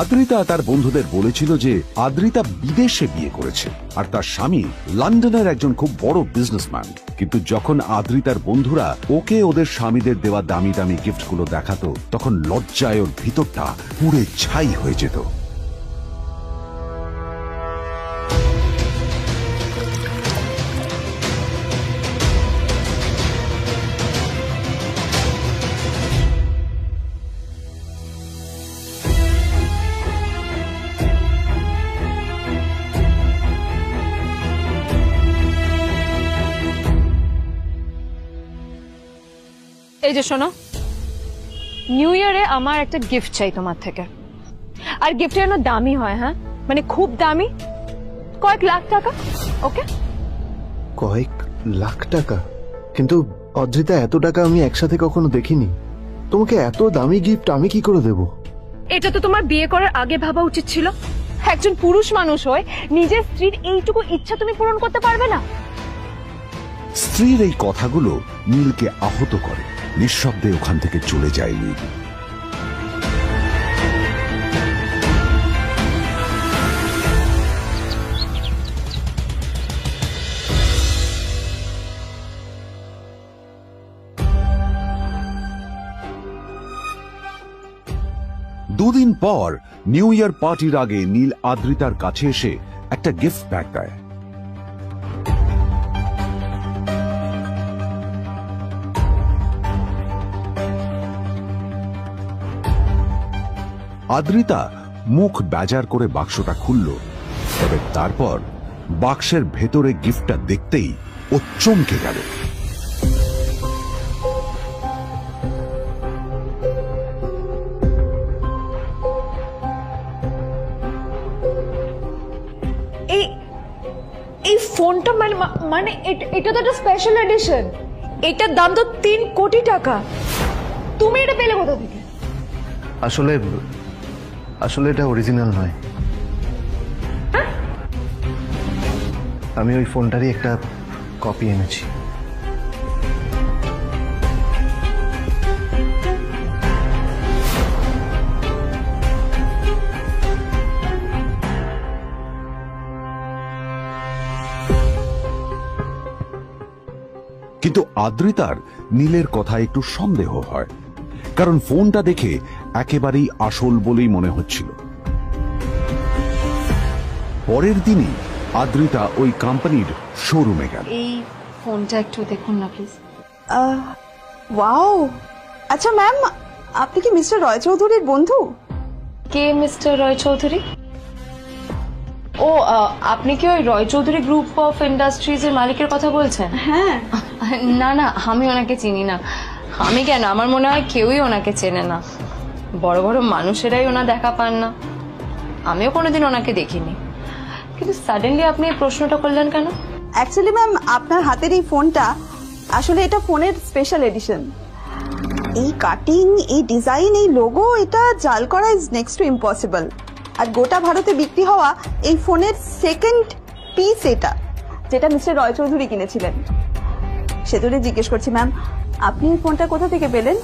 S1: আদ্রিতা তার বন্ধুদের বলেছিল যে আদ্রিতা বিদেশে বিয়ে করেছে, আর তার স্বামী লন্ডনের একজন খুব বড় বিজনেসম্যান। কিন্তু যখন আদ্রিতার বন্ধুরা ওকে ওদের স্বামীদের দেওয়া দামি দামি গিফটগুলো দেখাতো, তখন লজ্জায় ওর ভিতরটা পুড়ে ছাই হয়ে যেত।
S2: এই যে শোনো, নিউ ইয়ারে আমার একটা গিফট চাই তোমার থেকে। আর গিফট যেন দামি হয়, হ্যাঁ, মানে খুব দামি, কয়েক লাখ টাকা। ওকে?
S3: কয়েক লাখ টাকা? কিন্তু অদ্রিতা, এত টাকা আমি একসাথে কখনো দেখিনি। তোমাকে এত দামি গিফট আমি কি করে দেব?
S2: এটা তো তোমার বিয়ে করার আগে ভাবা উচিত ছিল। একজন পুরুষ মানুষ হয়ে নিজের স্ত্রীর এইটুকু ইচ্ছা তুমি পূরণ করতে পারবে না?
S1: স্ত্রীর এই কথাগুলো নীলকে আহত করে। নিঃশব্দে ওখান থেকে চলে যায় নীল। দুদিন পর নিউ ইয়ার পার্টির আগে নীল আদ্রিতার কাছে এসে একটা গিফট ব্যাগ দেয়। আদ্রিতা মুখ বেজার করে বাক্সটা খুলল, তবে তারপর বাক্সের ভেতরে গিফটটা দেখতেই ও চমকে গেল।
S7: এই ফোনটা মানে এটা তো একটা স্পেশাল এডিশন। এটার দাম তো 3 কোটি টাকা। তুমি এটা পেলে কোথা থেকে?
S3: আসলে এটা অরিজিনাল নয়। আমি ওই ফোনটারই একটা কপি এনেছি।
S1: কিন্তু আদ্রিতার নীলের কথা একটু সন্দেহ হয়, কারণ ফোনটা দেখে একেবারেই আসল বলেই মনে হচ্ছিল। পরের দিনই আদ্রিতা ওই কোম্পানির শোরুমে গেল।
S2: এই ফোনটা একটু দেখুন না প্লিজ।
S4: ওয়াও, আচ্ছা ম্যাম, আপনি কি মিস্টার রয় চৌধুরীর বন্ধু?
S7: কে মিস্টার রয় চৌধুরী? ও, আপনি কি ওই রয় চৌধুরী গ্রুপ অফ ইন্ডাস্ট্রিজ এর মালিকের কথা বলছেন?
S4: হ্যাঁ।
S7: না না, আমি ওনাকে চিনি না। আমি কেন? আমার মনে হয় কেউই ওনাকে চেনে না। বড় বড় মানুষেরাই ওনা দেখা পান না। আমিও কোনোদিন ওনাকে দেখিনি। কিন্তু সাডেনলি আপনি এই প্রশ্নটা করলেন কেন?
S4: অ্যাকচুয়ালি ম্যাম, আপনার হাতের এই ফোনটা আসলে এটা ফোনের স্পেশাল এডিশন। এই কাটিং, এই ডিজাইন, এই লোগো, এটা জাল করা ইজ নেক্সট টু ইম্পসিবল। আর গোটা ভারতে বিক্রি হওয়া এই ফোনের সেকেন্ড পিস এটা, যেটা মিস্টার রয় চৌধুরী কিনেছিলেন। সেজন্য জিজ্ঞেস করছি ম্যাম, আপনি এই ফোনটা কোথা থেকে পেলেন?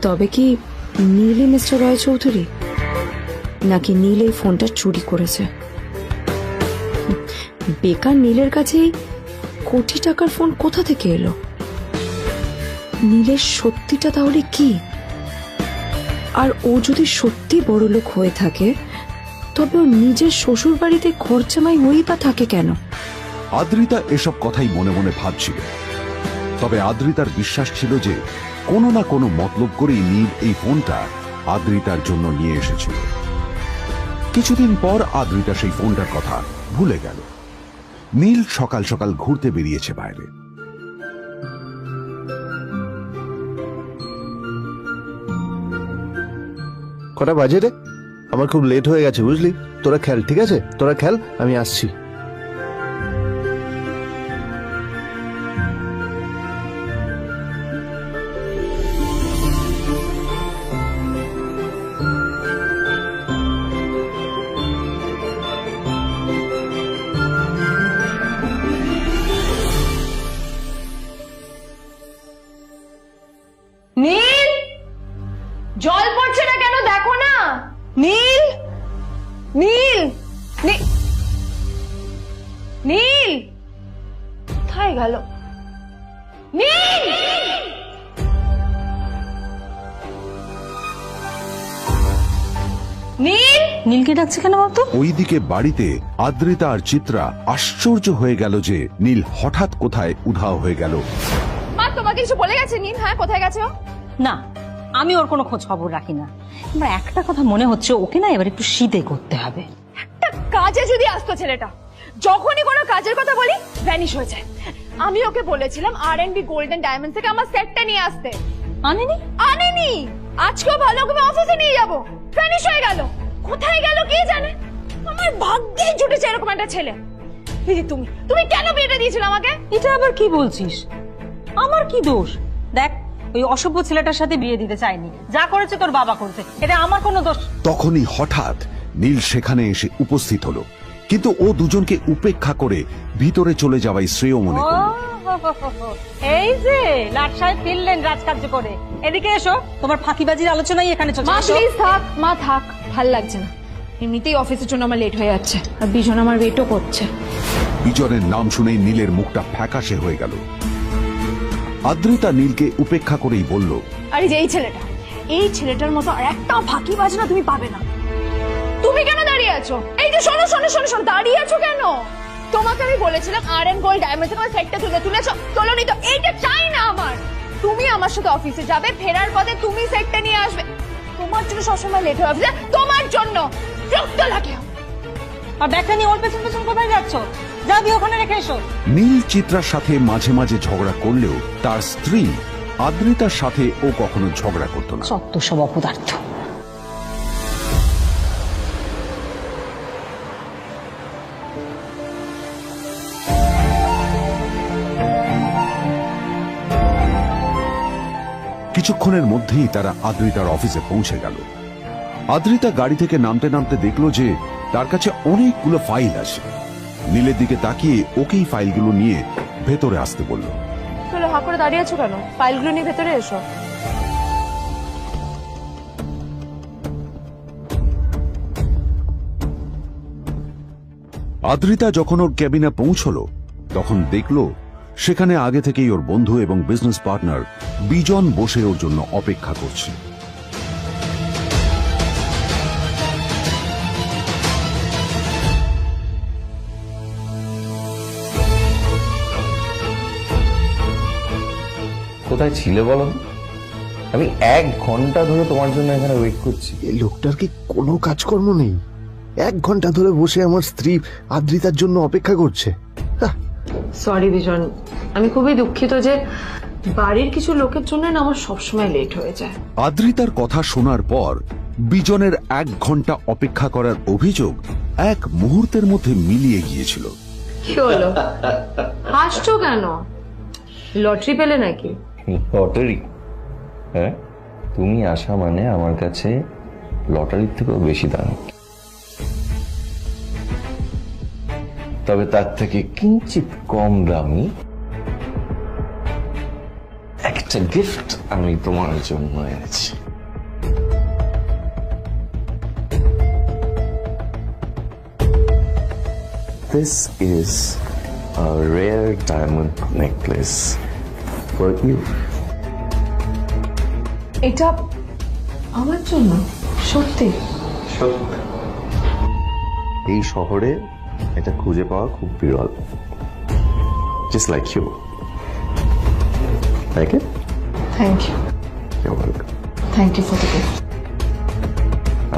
S2: তবে কি নীলই মিস্টার রয় চৌধুরী, নাকি নীল এই ফোনটা চুরি করেছে? বেকার নীলের কাছে এই কোটি টাকার ফোন কোথা থেকে এলো? নীলের সত্যিটা তাহলে কি? আর ও যদি সত্যি বড়লোক হয়ে থাকে, তবে ও নিজের শ্বশুর বাড়িতে খরচামাই হয়েই বা থাকে কেন?
S1: আদ্রিতা এসব কথাই মনে মনে ভাবছিল। তবে আদ্রিতার বিশ্বাস ছিল যে কোনো না কোনো মতলব করেই নীল এই ফোনটা আদ্রিতার জন্য নিয়ে এসেছিল। কিছুদিন পর আদ্রিতা সেই ফোনটার কথা ভুলে গেল। নীল সকাল সকাল ঘুরতে বেরিয়েছে বাইরে।
S3: কটা বাজে রে? আমার খুব লেট হয়ে গেছে বুঝলি। তোরা খেল, ঠিক আছে? তোরা খেল, আমি আসছি।
S2: নীল, জল পড়ছে না কেন দেখো না। নীল, নীল, নীল কোথায় গেল? নীল, নীল,
S5: নীলকে ডাকছে কেন বলতো?
S1: ওইদিকে বাড়িতে আদ্রিতা আর চিত্রা আশ্চর্য হয়ে গেল যে নীল হঠাৎ কোথায় উধাও হয়ে গেল।
S2: মা তোমাকে কিছু বলে গেছে নীল? হ্যাঁ, কোথায় গেছে ও?
S5: না, আমি ওর কোনো খোঁজ খবর রাখি না। আমার একটা কথা মনে হচ্ছে, ওকে না এবার একটু শীতে করতে হবে।
S2: একটা কাজে যদি আসতো ছেলেটা, যখনই কোনো কাজের কথা বলি ভ্যানিশ হয়ে যায়। আমি ওকে বলেছিলাম R&B গোল্ড এন্ড ডায়মন্ড থেকে আমার সেটটা নিয়ে আসতে,
S5: আনেনি।
S2: আনেনি। আজকেও ভালো করে অফিসে নিয়ে যাব, ভ্যানিশ হয়ে গেল। কোথায় গেল কে জানে। আমার ভাগ্যে জুটেছে এরকম একটা ছেলে। দিদি, তুমি কেন বিয়েটা দিয়েছিল আমাকে?
S5: এটা আবার কি বলছিস? আমার কি দোষ? দেখ, ওই অসভ্য ছেলেটার সাথে বিয়ে দিতে চাইনি। যা করেছে তোর বাবা করেছে, এটা আমার কোনো দোষ।
S1: তখনই হঠাৎ নীল সেখানে এসে উপস্থিত হলো, কিন্তু ও দুজনকে উপেক্ষা করে ভিতরে চলে যাওয়াই শ্রেয় মনে করল।
S5: এই যে লাট সাহেব ফিরলেন রাজকার্য করে। এদিকে এসো, তোমার ফাঁকিবাজির আলোচনাই এখানে চলছে।
S2: মা প্লিজ থাক, মা থাক, ভাল লাগছে না। এমনিতেই অফিসের জন্য আমার লেট হয়ে যাচ্ছে, আর বিজন আমার ওয়েটও করছে।
S1: বিজনের নাম শুনেই নীলের মুখটা ফ্যাকাশে হয়ে গেল। আদ্রিতা নীলকে উপেক্ষা করেই বলল,
S2: আরে যে এই ছেলেটার মতো আর একটা ফাঁকিবাজ না তুমি পাবে না। তুমি কেন দাঁড়িয়ে আছো? এই যে শোনো শোনো শোনো শোনো, দাঁড়িয়ে আছো কেন? তোমাকে আমি বলেছিলাম R&B গোল্ড ডায়মন্ড থেকে আমার সেটটা তুলেছো, তোলোনি তো। এইটা চাই না আমার। তুমি আমার সাথে অফিসে যাবে, ফেরার পথে তুমি সেটটা নিয়ে আসবে। তোমার জন্য সবসময় লেট হয়ে অফিসে, তোমার জন্য বিরক্ত লাগে।
S5: আর ব্যাগটা নিয়ে ওর পেছন পেছন কোথায় যাচ্ছ? যা দিয়ে ওখানে রেখে এসো।
S1: নীল চিত্রার সাথে মাঝে মাঝে ঝগড়া করলেও তার স্ত্রী আদ্রিতার সাথে ও কখনো ঝগড়া করত না।
S5: সত্য সব অপদার্থ।
S1: কিছুক্ষণের মধ্যেই তারা আদ্রিতার অফিসে পৌঁছে গেল। আদ্রিতা গাড়ি থেকে নামতে নামতে দেখলো যে তার কাছে অনেকগুলো ফাইল আছে। নীলের দিকে তাকিয়ে ওকেই ফাইলগুলো নিয়ে ভেতরে আসতে বলল।
S2: চলো, হাঁ করে দাঁড়িয়ে আছো কেন? ফাইলগুলো নিয়ে ভেতরে এসো।
S1: আদ্রিতা যখন ওর ক্যাবিনে পৌঁছলো, তখন দেখলো সেখানে আগে থেকেই ওর বন্ধু এবং বিজনেস পার্টনার বিজন বসে ওর জন্য অপেক্ষা করছে।
S6: কোথায় ছিলে বলো? আমি 1 ঘন্টা ধরে তোমার জন্য এখানে ওয়েট করছি।
S3: এই লোকটার কি কোনো কাজকর্ম নেই? 1 ঘন্টা ধরে বসে আমার স্ত্রী আদ্রিতার জন্য অপেক্ষা করছে।
S7: সরি বিজন, আমি খুবই দুঃখিত যে বাড়ির কিছু লোকের জন্য না আমার সবসময় লেট হয়ে যায়।
S1: আদ্রিতার কথা শোনার পর বিজনের 1 ঘন্টা অপেক্ষা করার অভিযোগ 1 মুহূর্তের মধ্যে মিলিয়ে গিয়েছিল।
S7: কি হলো, হাসছো কেন? লটারি পেলে নাকি?
S6: লটারি? হ্যাঁ, তুমি আসা মানে আমার কাছে লটারির থেকেও বেশি দাম। তবে তার থেকে কিঞ্চিত কম দামি একটা গিফট আমি তোমার জন্য এনেছি।
S12: This is a rare diamond necklace for you.
S2: এটা আমার জন্য সত্যি?
S12: এই শহরে এটা খুঁজে পাওয়া খুব বিরল। Just like you. Like it?
S2: Thank you.
S12: You're welcome.
S2: Thank you for the gift.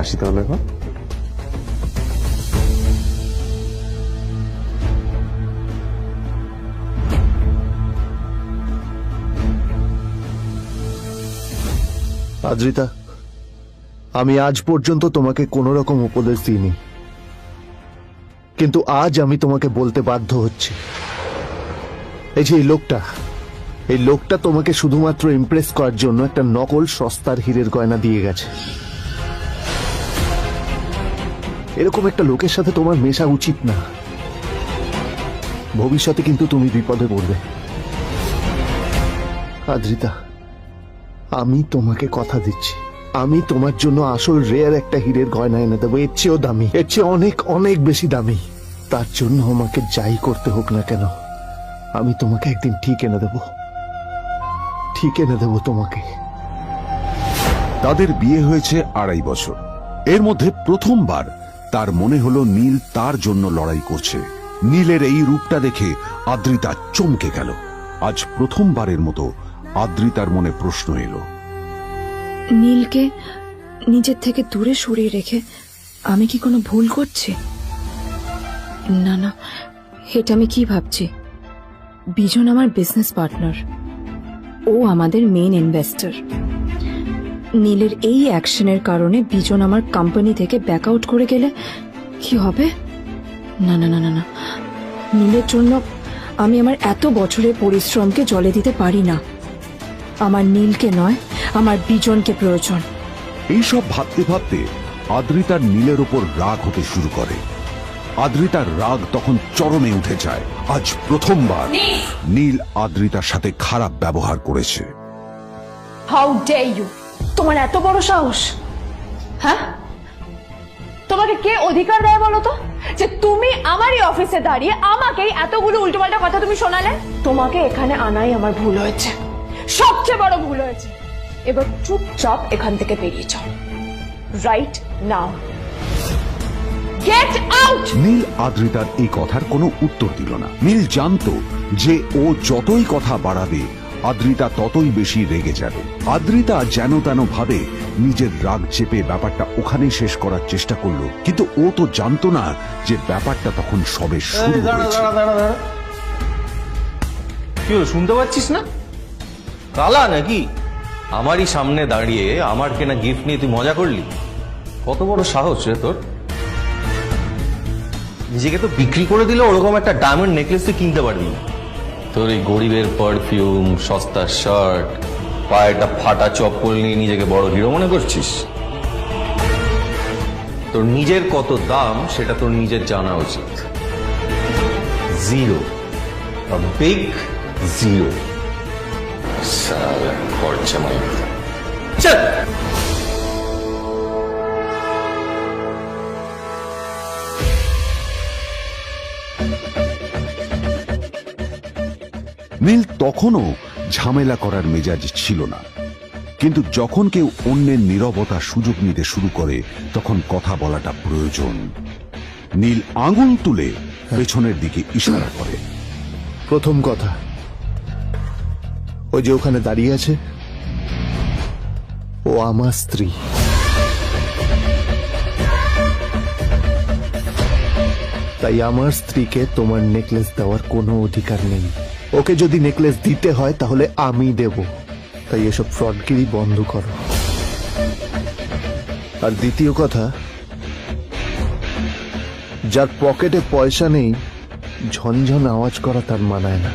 S12: আসি তাহলে এখন।
S3: আদ্রিতা, আমি আজ পর্যন্ত তোমাকে কোনো রকম উপদেশ দিইনি, কিন্তু আজ আমি তোমাকে বলতে বাধ্য হচ্ছি। এই যে এই লোকটা তোমাকে শুধুমাত্র ইমপ্রেস করার জন্য একটা নকল সস্তার হীরের গয়না দিয়ে গেছে। এরকম একটা লোকের সাথে তোমার মেশা উচিত না। ভবিষ্যতে কিন্তু তুমি বিপদে পড়বে। আদ্রিতা, আমি তোমাকে কথা দিচ্ছি, আমি তোমার জন্য আসল রেয়ার একটা হীরের গয়না এনে দেবো, এর চেয়েও দামি, এর চেয়ে অনেক অনেক বেশি দামি। তার জন্য আমাকে যাই করতে হোক না কেন, আমি তোমাকে একদিন ঠিক এনে দেবো, ঠিক এনে দেবো তোমাকে।
S1: তাদের বিয়ে হয়েছে 2.5 বছর। এর মধ্যে প্রথমবার তার মনে হলো নীল তার জন্য লড়াই করছে। নীলের এই রূপটা দেখে আদ্রিতা চমকে গেল। আজ প্রথমবারের মতো আদ্রিতার মনে প্রশ্ন এলো,
S2: নীলকে নিজের থেকে দূরে সরিয়ে রেখে আমি কি কোনো ভুল করছি? না না, এটা আমি কি ভাবছি? বিজন আমার বিজনেস পার্টনার, ও আমাদের মেইন ইনভেস্টর। নীলের এই অ্যাকশনের কারণে বিজন আমার কোম্পানি থেকে ব্যাক আউট করে গেলে কি হবে? না না না না না, নীলের জন্য আমি আমার এত বছরের পরিশ্রমকে জলে দিতে পারি না। আমার নীলকে নয়, আমার বিজনকে প্রয়োজন।
S1: এইসব ভাবতে ভাবতে আদ্রিতার নীলের ওপর রাগ হতে শুরু করে। আদ্রিতার রাগ তখন চরমে উঠে যায়। আজ প্রথমবার নীল আদ্রিতার সাথে খারাপ ব্যবহার করেছে।
S2: How dare you! তোমার এত বড় সাহস! হ্যাঁ, তোমাকে কে অধিকার দেয় বলো তো যে তুমি আমারই অফিসে দাঁড়িয়ে আমাকেই এতগুলো উল্টোপাল্টা কথা তুমি শোনালে? তোমাকে এখানে আনাই আমার ভুল হয়েছে, সবচেয়ে বড় ভুল হয়েছে। এবার চুপচাপ এখান থেকে বেরিয়ে যাও, right now. Get out!
S1: Neel আদ্রিতার এই কথার কোনো উত্তর দিল না। নীল জানতো যে ও যতই কথা বাড়াবে আদ্রিতা ততই বেশি রেগে যাবে। আদ্রিতা যেন তেন ভাবে নিজের রাগ চেপে ব্যাপারটা ওখানেই শেষ করার চেষ্টা করলো, কিন্তু ও তো জানতো না যে ব্যাপারটা তখন সবে শুরু হয়েছে।
S6: কি হলো, শুনতে পাচ্ছিস না? কালা নাকি? আমারই সামনে দাঁড়িয়ে আমার কেনা গিফট নিয়ে তুই মজা করলি? কত বড় সাহস রে তোর! নিজেকে তো বিক্রি করে দিলে ওরকম একটা ডায়মন্ড নেকলেস তুই কিনতে পারবি না। তোর এই গরিবের পারফিউম, সস্তা শার্ট, পায়ে একটা ফাটা চপ্পল নিয়ে নিজেকে বড় হিরো মনে করছিস? তোর নিজের কত দাম সেটা তোর নিজের জানা উচিত। Zero, big zero. সালা খরচা মাই চল।
S1: নীল তখনও ঝামেলা করার মেজাজ ছিল না, কিন্তু যখন কেউ অন্যের নীরবতা সুযোগ নিতে শুরু করে তখন কথা বলাটা প্রয়োজন। নীল আঙুল তুলে পেছনের দিকে ইশারা করে।
S3: প্রথম কথা, ওই যে ওখানে দাঁড়িয়ে আছে, ও আমার স্ত্রী। তাই আমার স্ত্রীকে তোমার নেকলেস দেওয়ার কোনো অধিকার নেই। ওকে যদি নেকলেস দিতে হয় তাহলে আমি দেব। তাই এসব ফ্রডগিরি বন্ধ করো। আর দ্বিতীয় কথা, যার পকেটে পয়সা নেই ঝনঝন আওয়াজ করা তার মানায় না।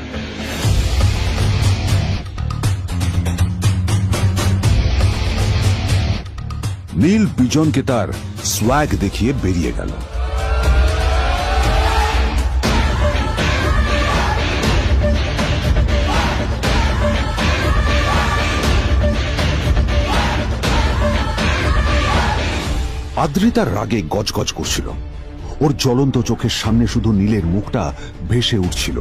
S1: নীল বিজনকে তার সোয়াগ দেখিয়ে বেরিয়ে গেল। আদ্রিতার রাগে গজগজ করছিল। ও ওর জ্বলন্ত চোখের সামনে শুধু নীলের মুখটা ভেসে উঠছিল।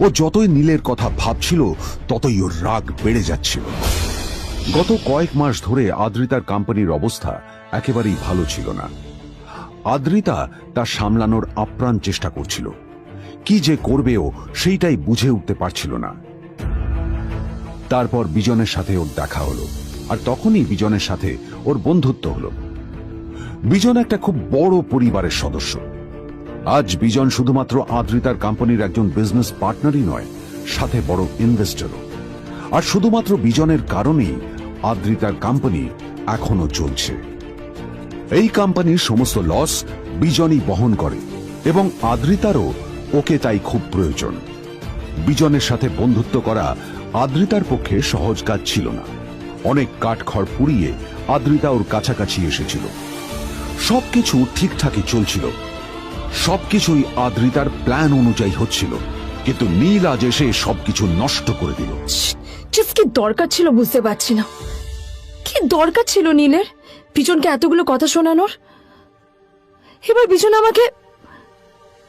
S1: ও যতই নীলের কথা ভাবছিল ততই ওর রাগ বেড়ে যাচ্ছিল। গত কয়েক মাস ধরে আদ্রিতার কোম্পানির অবস্থা একেবারেই ভালো ছিল না। আদ্রিতা তা সামলানোর আপ্রাণ চেষ্টা করছিল। কি যে করবেও সেইটাই বুঝে উঠতে পারছিল না। তারপর বিজনের সাথে ওর দেখা হলো, আর তখনই বিজনের সাথে ওর বন্ধুত্ব হলো। বিজন একটা খুব বড় পরিবারের সদস্য। আজ বিজন শুধুমাত্র আদ্রিতার কোম্পানির একজন বিজনেস পার্টনারই নয়, সাথে বড় ইনভেস্টরও। আর শুধুমাত্র বিজনের কারণেই আদ্রিতার কোম্পানি এখনো চলছে। এই কোম্পানির সমস্ত লস বিজনই বহন করে এবং আদ্রিতারও ওকে তাই খুব প্রয়োজন। বিজনের সাথে বন্ধুত্ব করা আদ্রিতার পক্ষে সহজ কাজ ছিল না। অনেক কাঠখড় পুড়িয়ে আদ্রিতা ওর কাছাকাছি এসেছিল। সবকিছু ঠিকঠাকই চলছিল, সবকিছুই আদ্রিতার প্ল্যান অনুযায়ী হচ্ছিল, কিন্তু নীল আজ এসে সবকিছু নষ্ট করে দিল।
S2: জাস্ট কি দরকার ছিল বুঝতে পারছি না। কি দরকার ছিল নীলের বিজনকে এতগুলো কথা শোনানোর? এবার বিজন আমাকে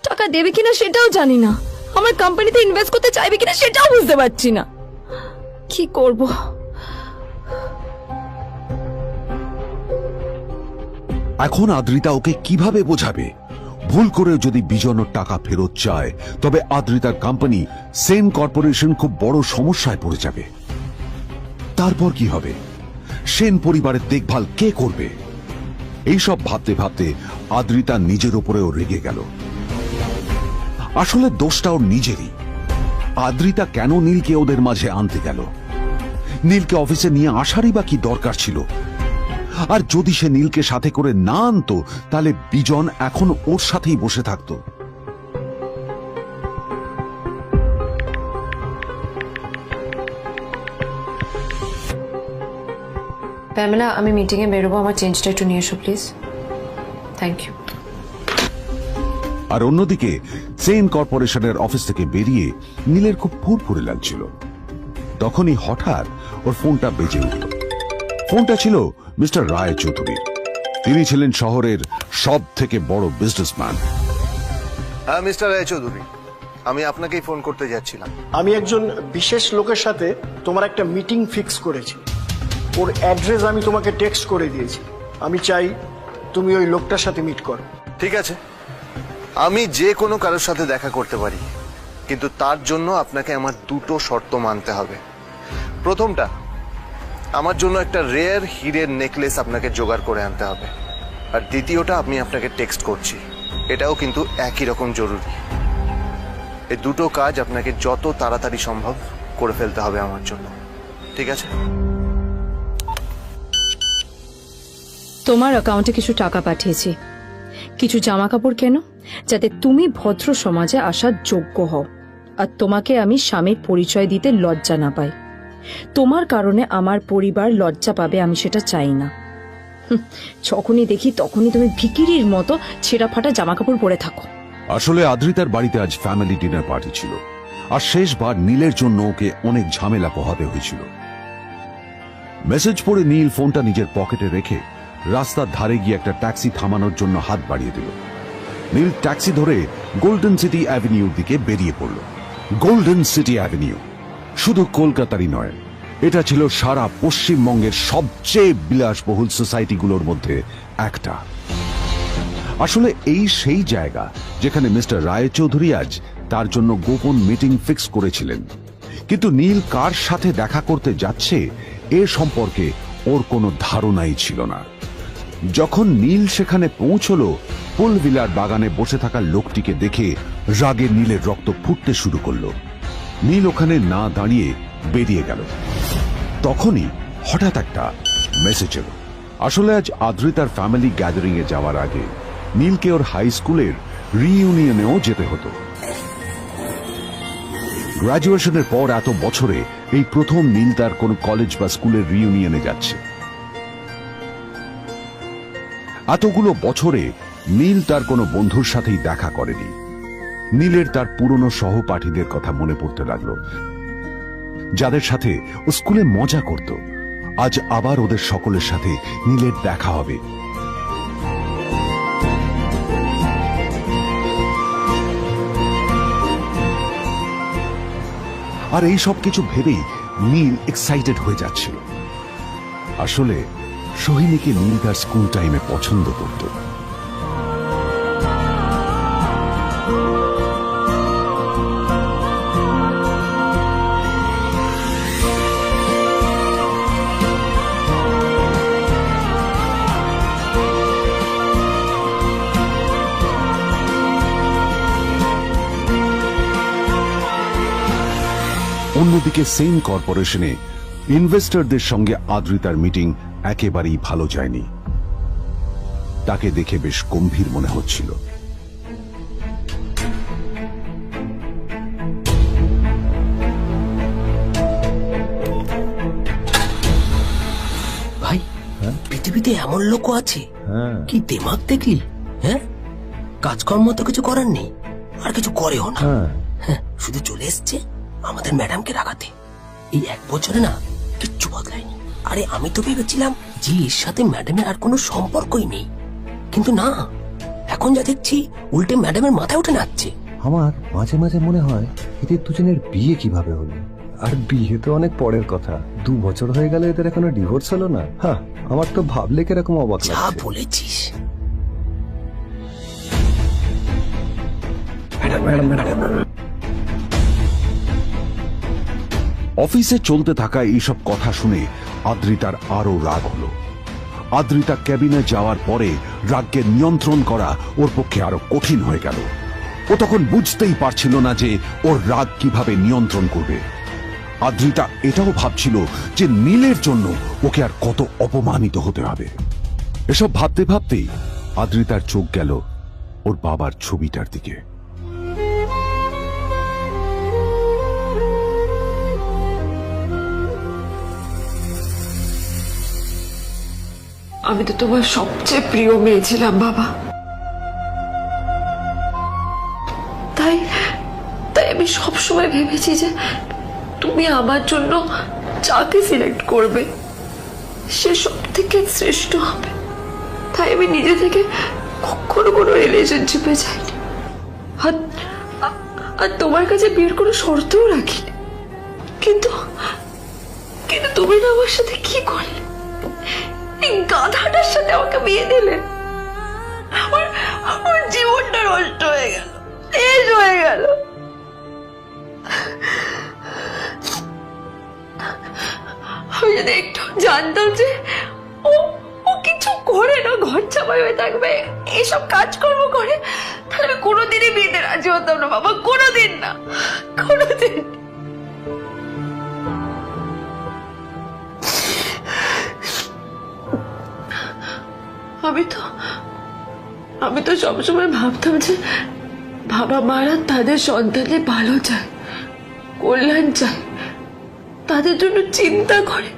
S2: টাকা দেবে কিনা সেটাও জানি না, আমার কোম্পানিতে ইনভেস্ট করতে চাইবে কিনা সেটাও বুঝতে পারছি না। কি করব?
S1: এখন আদ্রিতা ওকে কিভাবে বোঝাবে? ভুল করে যদি বিজন ওর টাকা ফেরত চায় তবে আদ্রিতার কোম্পানি সেন কর্পোরেশন খুব বড় সমস্যায় পড়ে যাবে। তারপর কি হবে? সেন পরিবারের দেখভাল কে করবে? এইসব ভাবতে ভাবতে আদ্রিতা নিজের উপরেও রেগে গেল। আসলে দোষটা ওর নিজেরই। আদ্রিতা কেন নীলকে ওদের মাঝে আনতে গেল? নীলকে অফিসে নিয়ে আসারই বা কি দরকার ছিল? আর যদি সে নীলকে সাথে করে না আনতো তাহলে বিজন এখন ওর সাথেই বসে থাকতো।
S7: প্যামেলা, আমি মিটিংয়ে বেরোবো, আমার চেঞ্জটা একটু নিয়ে এসো প্লিজ। Thank you.
S1: আর অন্যদিকে সেন কর্পোরেশনের অফিস থেকে বেরিয়ে নীলের খুব ফুরফুরে লাগছিল। তখনই হঠাৎ ওর ফোনটা বেজে উঠল। ফোনটা ছিল মিস্টার রায় চৌধুরীর। তিনি ছিলেন শহরের সব থেকে বড় বিজনেসম্যান।
S3: হ্যাঁ মিস্টার রায়চৌধুরী, আমি আপনাকেই ফোন করতে যাচ্ছিলাম।
S8: আমি একজন বিশেষ লোকের সাথে তোমার একটা মিটিং ফিক্স করেছি। ওর অ্যাড্রেস আমি তোমাকে টেক্সট করে দিয়েছি। আমি চাই তুমি ওই লোকটার সাথে মিট করো।
S3: ঠিক আছে, আমি যে কোনো কারোর সাথে দেখা করতে পারি, কিন্তু তার জন্য আপনাকে আমার দুটো শর্ত মানতে হবে। প্রথমটা, আমার জন্য একটা রেয়ার হীরের নেকলেস আপনাকে জোগাড় করে আনতে হবে। আর দ্বিতীয়টা, আমি আপনাকে টেক্সট করছি, এটাও কিন্তু একই রকম জরুরি। এই দুটো কাজ আপনাকে যত তাড়াতাড়ি সম্ভব করে ফেলতে হবে আমার জন্য, ঠিক আছে?
S2: তোমার অ্যাকাউন্টে কিছু টাকা পাঠিয়েছি। কিছু জামা কাপড় কেন, যাতে তুমি ভদ্র সমাজে আসার যোগ্য হও, আর তোমাকে আমি স্বামীর পরিচয় দিতে লজ্জা না পাই। তোমার কারণে আমার পরিবার লজ্জা পাবে, আমি সেটা চাই না। যখনই দেখি তখনই তুমি ভিখিরির মতো ছেঁড়া ফাটা জামা কাপড় পরে থাকো।
S1: আসলে আদ্রিতার বাড়িতে আজ ফ্যামিলি ডিনার পার্টি ছিল, আর শেষবার নীলের জন্য ওকে অনেক ঝামেলা পোহাতে হয়েছিল। মেসেজ পড়ে নীল ফোনটা নিজের পকেটে রেখে রাস্তার ধারে গিয়ে একটা ট্যাক্সি থামানোর জন্য হাত বাড়িয়ে দিল। নীল ট্যাক্সি ধরে গোল্ডেন সিটি অ্যাভিনিউর দিকে বেরিয়ে পড়ল। গোল্ডেন সিটি অ্যাভিনিউ শুধু কলকাতারই নয়, এটা ছিল সারা পশ্চিমবঙ্গের সবচেয়ে বিলাসবহুল সোসাইটিগুলোর মধ্যে একটা। আসলে এই সেই জায়গা যেখানে মিস্টার রায়চৌধুরী আজ তার জন্য গোপন মিটিং ফিক্স করেছিলেন। কিন্তু নীল কার সাথে দেখা করতে যাচ্ছে এ সম্পর্কে ওর কোনো ধারণাই ছিল না। যখন নীল সেখানে পৌঁছল, পুলভিলার বাগানে বসে থাকা লোকটিকে দেখে রাগে নীলের রক্ত ফুটতে শুরু করলো। নীল ওখানে না দাঁড়িয়ে বেরিয়ে গেল। তখনই হঠাৎ একটা মেসেজ এলো। আসলে আজ আদ্রিতার ফ্যামিলি গ্যাদারিং এ যাওয়ার আগে নীলকে ওর হাই স্কুলের রিইউনিয়নেও যেতে হতো। গ্রাজুয়েশনের পর এত বছরে এই প্রথম নীল তার কোন কলেজ বা স্কুলের রিইউনিয়নে যাচ্ছে। এতগুলো বছরে নীল তার কোনো বন্ধুর সাথেই দেখা করেনি। নীলের তার পুরনো সহপাঠীদের কথা মনে পড়তে লাগলো, যাদের সাথে ও স্কুলে মজা করত। আজ আবার ওদের সকলের সাথে নীলের দেখা হবে। আর এই সব কিছু ভেবেই নীল এক্সাইটেড হয়ে যাচ্ছিল। আসলে সোহিনীকে নীল তার স্কুল টাইমে পছন্দ করত। অন্যদিকে সেম কর্পোরেশনে ইনভেস্টরদের সঙ্গে আদ্রিতার মিটিং একেবারেই ভালো যায়নি। তাকে দেখে বেশ গম্ভীর মনে হচ্ছিল।
S9: ভাই পৃথিবীতে এমন লোক আছে, কি দেমাগ দেখলি? হ্যাঁ, কাজকর্ম তো কিছু করার নেই, আর কিছু করেও না। হ্যাঁ, শুধু চলে এসছে আমাদের ম্যাডামকে রাখাতে। এই 1 বছরে না কিচ্ছু বদলায়নি। আরে আমি তো ভেবেছিলাম যে এর সাথে ম্যাডামের আর কোনো সম্পর্কই নেই, কিন্তু না, এখন যা দেখছি উল্টে ম্যাডামের মাথায় উঠে নাচছে।
S10: আমার মাঝে মাঝে মনে হয় এদের দুজনের বিয়ে কিভাবে হলো। আর বিয়ে তো অনেক পরের কথা, 2 বছর হয়ে গেল এদের এখনো ডিভোর্স হলো না। হ্যাঁ, আমার তো ভাবলে কিরকম অবাক
S9: যা
S10: লাগছে।
S9: বলেছিস।
S1: অফিসে চলতে থাকা এইসব কথা শুনে আদ্রিতার আরো রাগ হলো। আদ্রিতা ক্যাবিনে যাওয়ার পরে রাগকে নিয়ন্ত্রণ করা ওর পক্ষে আরো কঠিন হয়ে গেল। ও তখন বুঝতেই পারছিল না যে ওর রাগ কিভাবে নিয়ন্ত্রণ করবে। আদ্রিতা এটাও ভাবছিল যে নীলের জন্য ওকে আর কত অপমানিত হতে হবে। এসব ভাবতে ভাবতেই আদ্রিতার চোখ গেল ওর বাবার ছবিটার দিকে।
S7: আমি তো তোমার সবচেয়ে প্রিয় মেয়ে ছিলাম বাবা। তাই তাই আমি সবসময় ভেবেছি যে তুমি আমার জন্য যাকে সিলেক্ট করবে সে সব থেকে শ্রেষ্ঠ হবে। তাই আমি নিজে থেকে কখনো কোনো রিলেশনশিপে যাইনি, আর তোমার কাছে বিয়ের কোনো শর্তও রাখিনি। কিন্তু কিন্তু তুমি না আমার সাথে কি করলে? এই গাধাটার সাথে আমাকে বিয়ে দিলে। আমার জীবনটা নষ্ট হয়ে গেল, শেষ হয়ে গেল। আমি যদি একটু জানতাম যে ও কিছু করে না, ঘর চাপাই হয়ে থাকবে, এইসব কাজকর্ম করে, তাহলে আমি কোনোদিনই বিয়েতে রাজি হতাম না বাবা, কোনোদিন না, কোনোদিন। আমি তো সবসময় ভাবতাম যে বাবা মারা তাদের সন্তানের ভালো চায়, কল্যাণ চায়, তাদের জন্য চিন্তা করে।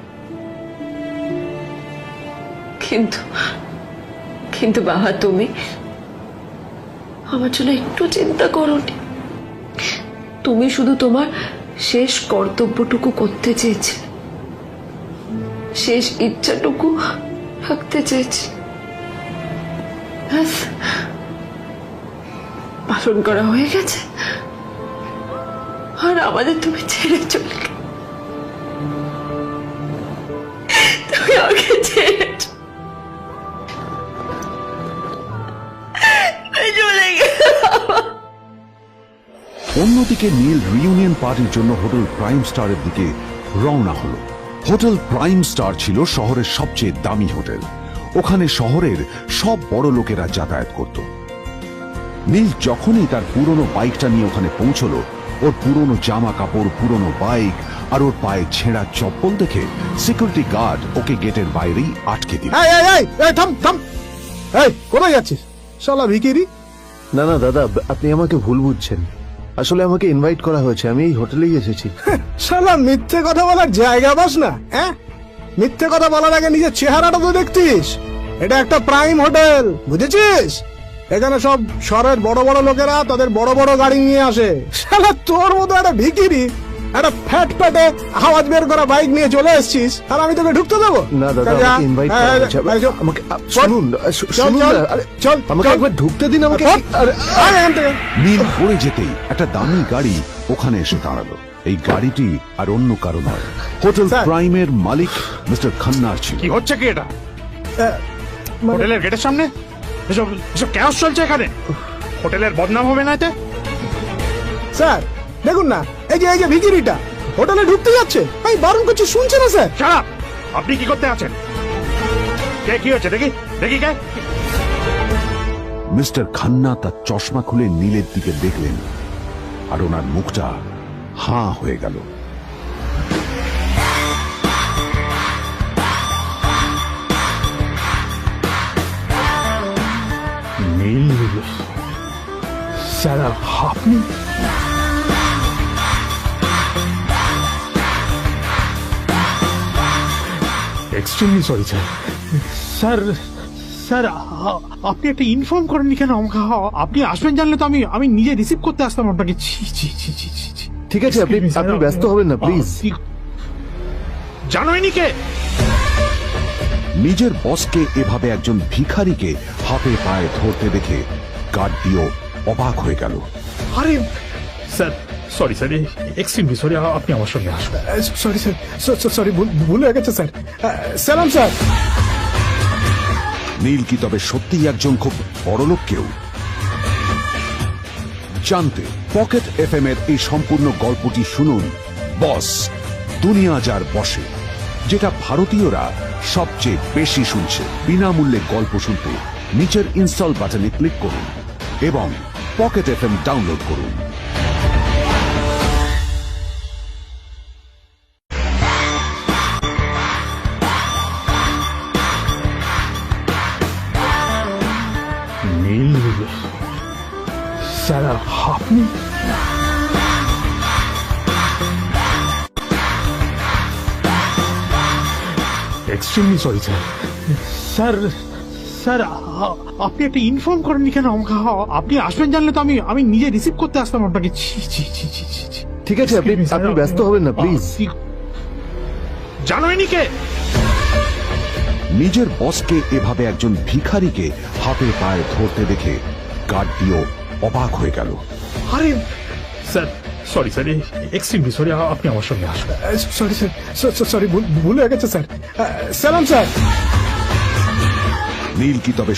S7: কিন্তু বাবা, তুমি আমার জন্য একটু চিন্তা করোনি। তুমি শুধু তোমার শেষ কর্তব্যটুকু করতে চেয়েছিলে, শেষ ইচ্ছাটুকু রাখতে চেয়েছি, পালন করা হয়ে গেছে। আর আমাদের তুমি ছেড়ে চলে গেলে, তুমি আমাকে ছেড়ে চলে গেলে।
S1: অন্যদিকে নীল রিউনিয়ন পার্টির জন্য হোটেল প্রাইম স্টারের দিকে রওনা হলো। হোটেল প্রাইম স্টার ছিল শহরের সবচেয়ে দামি হোটেল। ওখানে শহরের সব বড় লোকেরা যাতায়াত করত। নীল যখনই তার পুরনো বাইকটা নিয়ে ওখানে পৌঁছলো, ওর পুরনো জামা কাপড়, পুরনো বাইক আর ওর পায়ে ছেঁড়া চপ্পল দেখে সিকিউরিটি গার্ড ওকে গেটের বাইরেই আটকে দিল।
S8: কোথায় যাচ্ছিস শালা ভিকিরি?
S3: না না দাদা, আপনি আমাকে ভুল বুঝছেন। আসলে আমাকে ইনভাইট করা হয়েছে, আমি এই হোটেলেই এসেছি।
S8: শালা মিথ্যে কথা বলার জায়গা বাস না। হ্যাঁ, মিথ্যে কথা বলার আগে নিজের চেহারাটা তো দেখতিস। এটা একটা প্রাইম হোটেল, বুঝেছিস? এখানে সব শহরের বড় বড় লোকেরা তাদের বড় বড় গাড়ি নিয়ে আসে। শালা তোর মতো একটা ভিকিরি একটা ফ্যাট প্যাটে আওয়াজ বের করা বাইক নিয়ে চলে এসেছিস, আর আমি তোকে ঢুকতে দেবো
S3: না দাদা, আমাকে ইনভাইট করা হয়েছে। আমাকে শুনুন, চল আমাকে একবার ঢুকতে দিন আমাকে।
S1: নীল পড়ে যেতেই একটা দামি গাড়ি ওখানে এসে দাঁড়ালো। এই গাড়িটি আর অন্য কারো নয়, হোটেল
S8: স্যার।
S1: প্রাইমের মালিক মিস্টার খান্নার ছিল।
S11: কি হচ্ছে কি এটা
S8: মানে-
S11: হোটেলের গেটের সামনে এসব এসব ক্যাশ চলছে এখানে? হোটেলের বদনাম হবে না এতে?
S8: স্যার দেখুন না, এই যে ভিকিরিটা হোটেলে ঢুকতে যাচ্ছে, আমি বারণ করছি শুনছে না স্যার।
S11: সারা আপনি কি করতে আছেন? কে কি হচ্ছে দেখি দেখি কে?
S1: মিস্টার খান্না তার চশমা খুলে নীলের দিকে দেখলেন, আর ওনার মুখটা হাঁ হয়ে গেল।
S11: নীল স্যার আপনি extremely sorry sir. Sir sir আপনি একটা ইনফর্ম করেননি কেন আমাকে? আপনি আসবেন জানলে তো আমি নিজে রিসিভ করতে আসতাম আপনাকে। ছি ছি ছি ছি ছি ছি।
S3: ঠিক আছে, আপনি
S11: Excuse me,
S3: আপনি
S11: sir.
S3: ব্যস্ত হবেন না প্লিজ।
S11: জানোইনি কে?
S1: নিজের বসকে এভাবে একজন ভিখারিকে হাতে পায়ে ধরতে দেখে গার্ডিও অবাক হয়ে গেল।
S11: আরে sir sorry sir, extremely sorry, আপনি আমার সঙ্গে আসবেন।
S8: সরি স্যার, সরি ভুল হয়ে গেছে স্যার। সালাম স্যার।
S1: নীল কি তবে সত্যিই একজন খুব বড়লোক কেউ? জানতে পকেট এফএম এর এই সম্পূর্ণ গল্পটি শুনুন বস, দুনিয়া যার বসে, যেটা ভারতীয়রা সবচেয়ে বেশি শুনছে। বিনামূল্যে গল্প শুনতে নিচের ইনস্টল বাটনে ক্লিক করুন এবং পকেট এফএম ডাউনলোড করুন।
S11: নীল স্যার আপনি extremely sorry sir. Sir sir আপনি একটা ইনফর্ম করেননি কেন আমাকে? আপনি আসবেন জানলে তো আমি নিজে রিসিভ করতে আসতাম আপনাকে। ছি ছি ছি ছি ছি ছি।
S3: ঠিক আছে, আপনি
S11: Excuse me, sir.
S3: আপনি ব্যস্ত হবেন না প্লিজ।
S11: জানোইনি কে?
S1: নিজের বসকে এভাবে একজন ভিখারিকে হাতে পায়ে ধরতে দেখে গার্ডিও অবাক হয়ে গেল।
S11: আরে sir sorry sir, extremely sorry, আপনি আমার সঙ্গে আসবেন।
S8: সরি স্যার, সরি ভুল হয়ে গেছে স্যার। সালাম স্যার।
S1: নীল কি তবে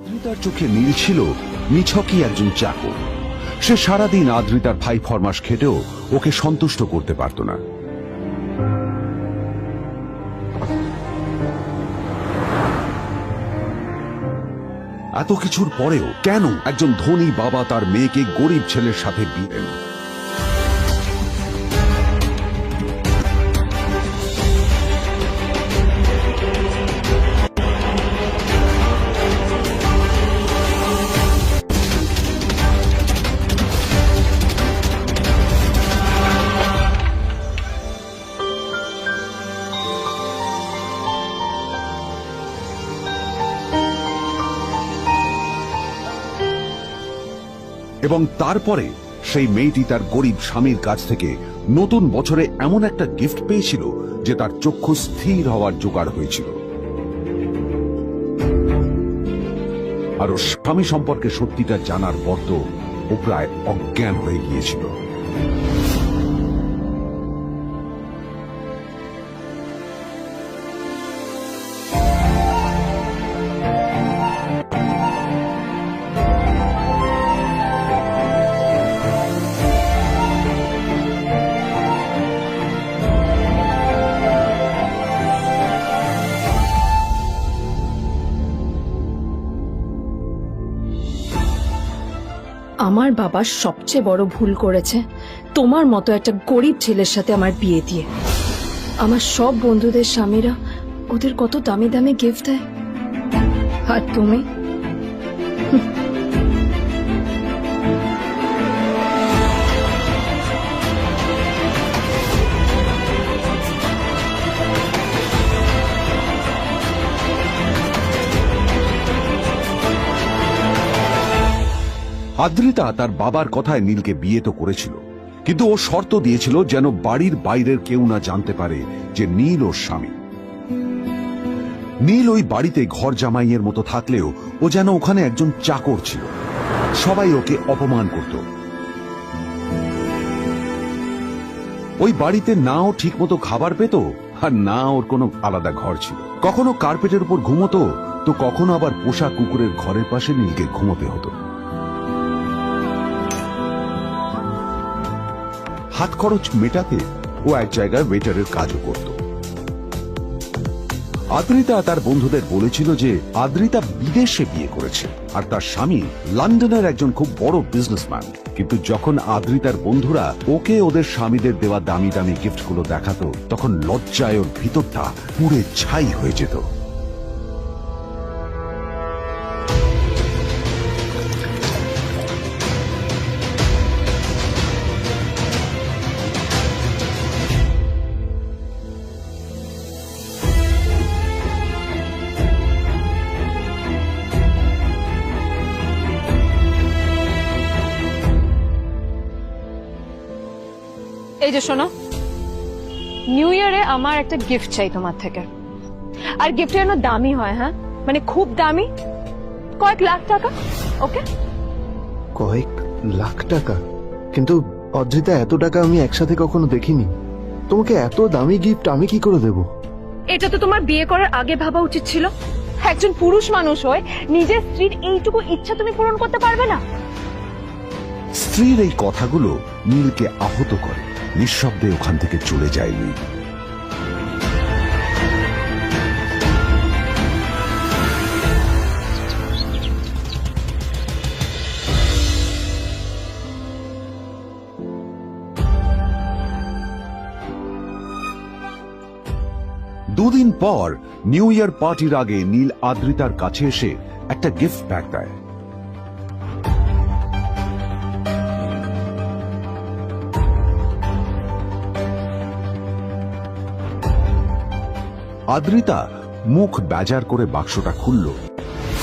S1: আদ্রিতার চোখে নীল ছিল নিছকই একজন চাকর। সে সারাদিন আদ্রিতার ভাই ফরমাস খেটেও ওকে সন্তুষ্ট করতে পারত না। এত কিছুর পরেও কেন একজন ধনী বাবা তার মেয়েকে গরিব ছেলের সাথে বিয়ে দেন? এবং তারপরে সেই মেয়েটি তার গরিব স্বামীর কাছ থেকে নতুন বছরে এমন একটা গিফট পেয়েছিল যে তার চক্ষু স্থির হওয়ার জোগাড় হয়েছিল। আর ওর স্বামী সম্পর্কে সত্যিটা জানার পর তো ও প্রায় অজ্ঞান হয়ে গিয়েছিল।
S2: আমার বাবা সবচেয়ে বড় ভুল করেছে তোমার মতো একটা গরিব ছেলের সাথে আমার বিয়ে দিয়ে। আমার সব বন্ধুদের স্বামীরা ওদের কত দামি দামি গিফট দেয়, আর তুমি
S1: আদ্রিতা তার বাবার কথায় নীলকে বিয়ে তো করেছিল, কিন্তু ও শর্ত দিয়েছিল যেন বাড়ির বাইরের কেউ না জানতে পারে যে নীল ওর স্বামী। নীল ওই বাড়িতে ঘর জামাইয়ের মতো থাকলেও ও যেন ওখানে একজন চাকর ছিল। সবাই ওকে অপমান করত। ওই বাড়িতে না ও ঠিক মতো খাবার পেত, আর না ওর কোনো আলাদা ঘর ছিল। কখনো কার্পেটের উপর ঘুমোতো, তো কখনো আবার পোষা কুকুরের ঘরের পাশে নীলকে ঘুমোতে হতো। হাত খরচ মেটাতে ও এক জায়গায় ওয়েটারের কাজও করত। আদ্রিতা তার বন্ধুদের বলেছিল যে আদ্রিতা বিদেশে বিয়ে করেছে, আর তার স্বামী লন্ডনের একজন খুব বড় বিজনেসম্যান। কিন্তু যখন আদ্রিতার বন্ধুরা ওকে ওদের স্বামীদের দেওয়া দামি দামি গিফটগুলো দেখাতো, তখন লজ্জায় ওর ভিতরটা পুড়ে ছাই হয়ে যেত।
S2: এই যে শোনো, নিউ ইয়ারে আমার একটা গিফট চাই তোমার থেকে। আর গিফট যেন দামি হয়, হ্যাঁ, মানে খুব দামি, কয়েক লাখ টাকা। ওকে?
S3: কয়েক লাখ টাকা? কিন্তু অদ্রিতা, এত টাকা আমি একসাথে কখনো দেখিনি। তোমাকে এত দামি গিফট আমি কি করে দেব?
S2: এটা তো তোমার বিয়ে করার আগে ভাবা উচিত ছিল। একজন পুরুষ মানুষ হয়ে নিজের স্ত্রীর এইটুকু ইচ্ছা তুমি পূরণ করতে পারবে না?
S1: স্ত্রীর এই কথাগুলো নীলকে আহত করে। নিঃশব্দে ওখান থেকে চলে যায় নীল। দুদিন পর নিউ ইয়ার পার্টির আগে নীল আদ্রিতার কাছে এসে একটা গিফট প্যাক দেয়। আদ্রিতা মুখ বেজার করে বাক্সটা খুলল,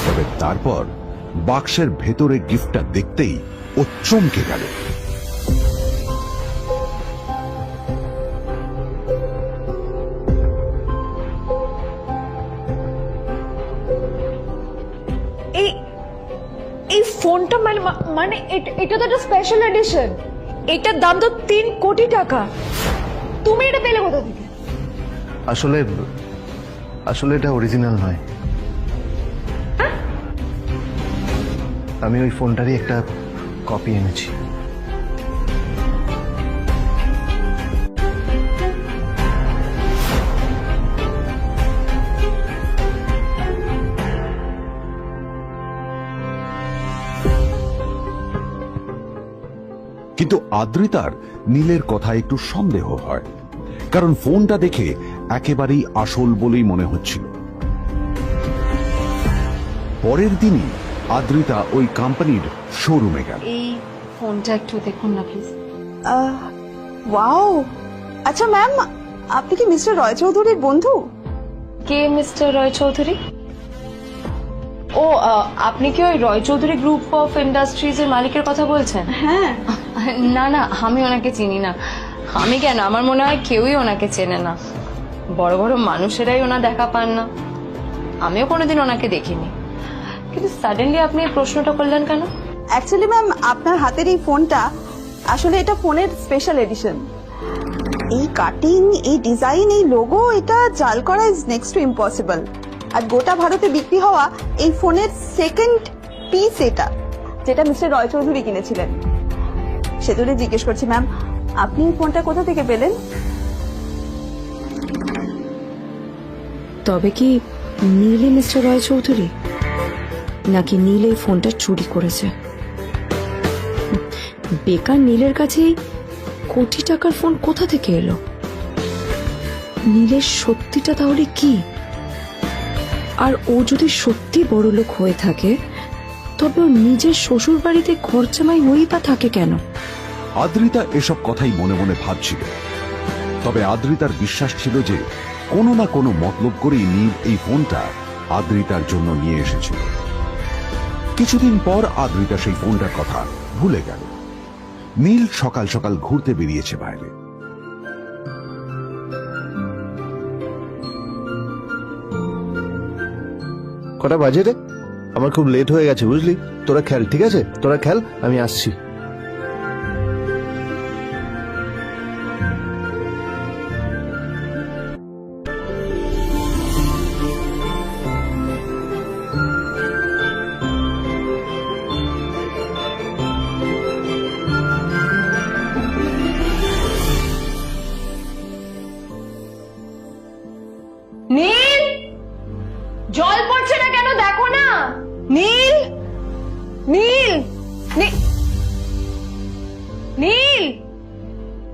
S1: তবে তারপর বাক্সের ভেতরে গিফটটা দেখতেই ও চমকে গেল।
S2: এই ফোনটা মানে এটা তো একটা স্পেশাল এডিশন। এটার দাম তো 3 কোটি টাকা। তুমি এটা পেলে কোথা থেকে?
S3: আসলে এটা অরিজিনাল নয়। আমি ওই ফোনটারই একটা কপি এনেছি।
S1: কিন্তু আদ্রিতার নীলের কথা একটু সন্দেহ হয়, কারণ ফোনটা দেখে একেবারেই আসল বলেই মনে হচ্ছিল। পরের দিনই আদ্রিতা ওই কোম্পানির শোরুমে গেল।
S2: এই ফোনটা একটু দেখুন না প্লিজ।
S4: ওয়াও, আচ্ছা ম্যাম, আপনি কি মিস্টার রয় চৌধুরীর বন্ধু?
S2: কে মিস্টার রয় চৌধুরী? ও, আপনি কি ওই রয় চৌধুরী গ্রুপ অফ ইন্ডাস্ট্রিজ এর মালিকের কথা বলছেন?
S4: হ্যাঁ।
S2: না না, আমি ওনাকে চিনি না। আমি কেন, আমার মনে হয় কেউই ওনাকে চেনে না। বড় বড় মানুষেরাই ওনা দেখা পান না। আমিও কোনোদিন ওনাকে দেখিনি। কিন্তু সাডেনলি আপনি এই প্রশ্নটা করলেন কেন?
S4: অ্যাকচুয়ালি ম্যাম, আপনার হাতের এই ফোনটা আসলে এটা ফোনের স্পেশাল এডিশন। এই কাটিং, এই ডিজাইন, এই লোগো, এটা জাল করা ইজ নেক্সট টু ইম্পসিবল। আর গোটা ভারতে বিক্রি হওয়া এই ফোনের সেকেন্ড পিস এটা, যেটা মিস্টার রয় চৌধুরী কিনেছিলেন। সেজন্য জিজ্ঞেস করছি ম্যাম, আপনি এই ফোনটা কোথা থেকে পেলেন?
S2: তবে কি নীলই মিস্টার রয় চৌধুরী, নাকি নীল এই ফোনটা চুরি করেছে? বেকার নীলের কাছে কোটি টাকার ফোন কোথা থেকে এলো? নীলের সত্যিটা তাহলে কি? আর ও যদি সত্যি বড় লোক হয়ে থাকে, তবে ও নিজের শ্বশুর বাড়িতে খরচামাই হয়েই বা থাকে কেন?
S1: আদ্রিতা এসব কথাই মনে মনে ভাবছিল। তবে আদ্রিতার বিশ্বাস ছিল যে কোনো না কোনো মতলব করেই নীল এই ফোনটা আদ্রিতার জন্য নিয়ে এসেছিল। কিছুদিন পর আদ্রিতা সেই ফোনটার কথা ভুলে গেল। নীল সকাল সকাল ঘুরতে বেরিয়েছে বাইরে।
S3: কটা বাজে রে? আমার খুব লেট হয়ে গেছে বুঝলি। তোরা খেল, ঠিক আছে? তোরা খেল, আমি আসছি।
S2: নীল, জল পড়ছে না কেন দেখো না। নীল, নীল, নীল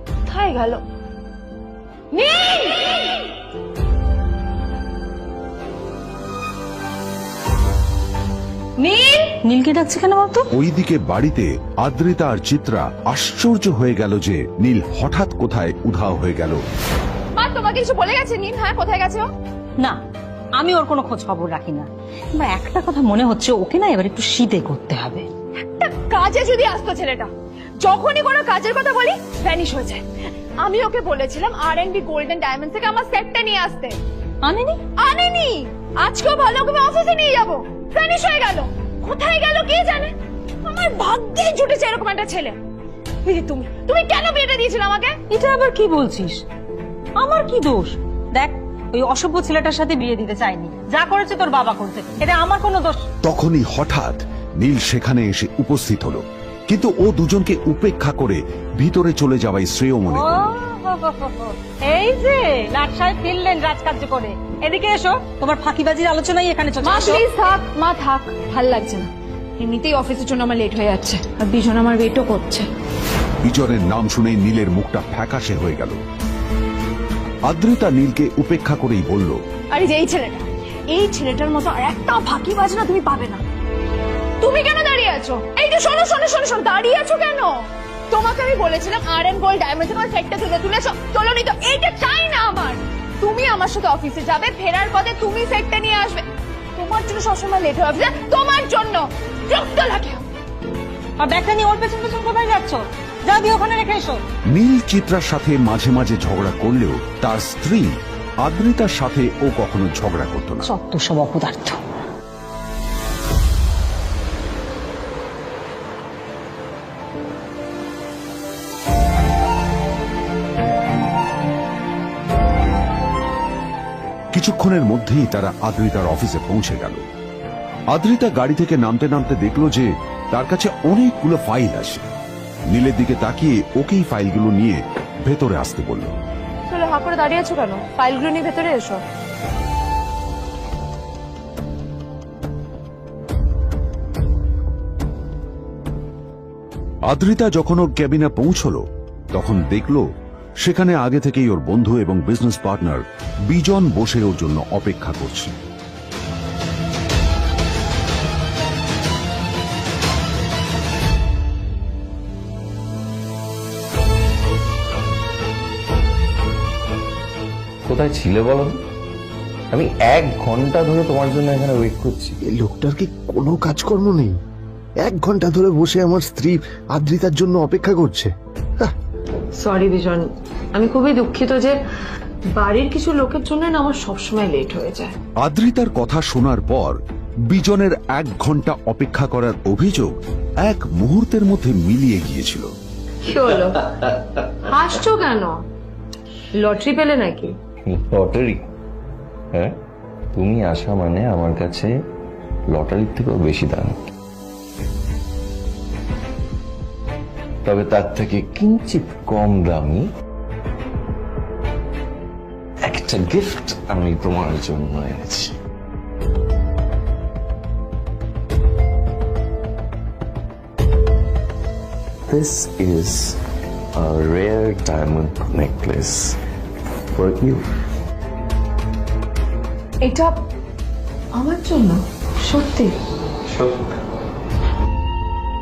S2: কোথায় গেল? নীল, নীল,
S5: নীলকে ডাকছে কেন বলতো?
S1: ওইদিকে বাড়িতে আদ্রিতা আর চিত্রা আশ্চর্য হয়ে গেল যে নীল হঠাৎ কোথায় উধাও হয়ে গেল।
S2: মা তোমাকে কিছু বলে গেছে নীল? হ্যাঁ, কোথায় গেছে ও?
S5: না, আমি ওর কোনো খোঁজ খবর রাখি না। বা একটা কথা মনে হচ্ছে, ওকে না এবার একটু শীতে করতে হবে।
S2: একটা কাজে যদি আসতো ছেলেটা, যখনই কোনো কাজের কথা বলি ভ্যানিশ হয়ে যায়। আমি ওকে বলেছিলাম R&B গোল্ড এন্ড ডায়মন্ড থেকে আমার সেটটা নিয়ে আসতে,
S5: আনেনি।
S2: আনেনি। আজকেও ভালো করে অফিসে নিয়ে যাবো, ভ্যানিশ হয়ে গেল। কোথায় গেল কে জানে। আমার ভাগ্যে জুটেছে এরকম একটা ছেলে। এই যে তুমি, তুমি কেন বিয়েটা দিয়েছিলে আমাকে?
S5: এটা আবার কি বলছিস? আমার কি দোষ? দেখ, ওই অসভ্য ছেলেটার সাথে বিয়ে দিতে চাইনি। যা করেছে তোর বাবা করেছে, এটা আমার কোনো দোষ।
S1: তখনই হঠাৎ নীল সেখানে এসে উপস্থিত হলো, কিন্তু ও দুজনকে উপেক্ষা করে ভিতরে চলে যাওয়াই শ্রেয় মনে করল।
S5: এই যে লাট সাহেব ফিরলেন রাজকার্য করে। এদিকে এসো, তোমার ফাঁকিবাজির আলোচনাই এখানে চলছে।
S2: মা প্লিজ থাক, মা থাক, ভাল লাগছে না। এমনিতেই অফিসের জন্য আমার লেট হয়ে যাচ্ছে, আর বিজন আমার ওয়েটও করছে।
S1: বিজনের নাম শুনে নীলের মুখটা ফ্যাকাশে হয়ে গেল। আদ্রিতা নীলকে উপেক্ষা করেই বলল,
S2: আরে যে এই ছেলেটার মতো আর একটা ফাঁকিবাজ না তুমি পাবে না। তুমি কেন দাঁড়িয়ে আছো? এই যে শোনো শোনো শোনো শোনো, দাঁড়িয়ে আছো কেন? তোমাকে আমি বলেছিলাম R&B গোল্ড ডায়মন্ড তোমার সেটটা তুলেছো, তোলোনি তো। এইটা চাই না আমার। তুমি আমার সাথে অফিসে যাবে, ফেরার পথে তুমি সেটটা নিয়ে আসবে। তোমার জন্য সবসময় লেট হয়ে যাবে, তোমার জন্য বিরক্ত লাগে।
S5: আর ব্যাগটা নিয়ে ওর পেছন পেছন কোথায় যাচ্ছ? যা দিয়ে ওখানে রেখে এসো।
S1: নীল চিত্রার সাথে মাঝে মাঝে ঝগড়া করলেও তার স্ত্রী আদ্রিতার সাথে ও কখনো ঝগড়া করত না।
S5: সত্য সব অপদার্থ।
S1: কিছুক্ষণের মধ্যেই তারা আদ্রিতার অফিসে পৌঁছে গেল। আদ্রিতা গাড়ি থেকে নামতে নামতে দেখলো যে তার কাছে অনেকগুলো ফাইল আছে। নীলের দিকে তাকিয়ে ওকেই ফাইলগুলো নিয়ে ভেতরে আসতে বলল।
S2: চলো, হাঁ করে দাঁড়িয়ে আছো কেন? ফাইলগুলো নিয়ে ভেতরে এসো।
S1: আদ্রিতা যখন ওর ক্যাবিনে পৌঁছলো তখন দেখলো সেখানে আগে থেকেই ওর বন্ধু এবং বিজনেস পার্টনার বিজন বসে ওর জন্য অপেক্ষা করছে।
S6: কোথায় ছিলে বলো? আমি 1 ঘন্টা ধরে তোমার জন্য এখানে ওয়েট করছি।
S3: এই লোকটার কি কোনো কাজকর্ম নেই? 1 ঘন্টা ধরে বসে আমার স্ত্রী আদ্রিতার জন্য অপেক্ষা করছে।
S7: সরি বিজন, আমি খুবই দুঃখিত যে বাড়ির কিছু লোকের জন্য না আমার সবসময় লেট হয়ে যায়।
S1: আদ্রিতার কথা শোনার পর বিজনের 1 ঘন্টা অপেক্ষা করার অভিযোগ 1 মুহূর্তের মধ্যে মিলিয়ে গিয়েছিল।
S7: কি হলো, হাসছো কেন? লটারি পেলে নাকি?
S6: লটারি? হ্যাঁ, তুমি আসা মানে আমার কাছে লটারির থেকেও বেশি দাম। তবে তার থেকে কিঞ্চিত কম দামি একটা গিফট আমি তোমার জন্য এনেছি। This is a rare diamond necklace for you.
S7: এটা আমার জন্য? সত্যি?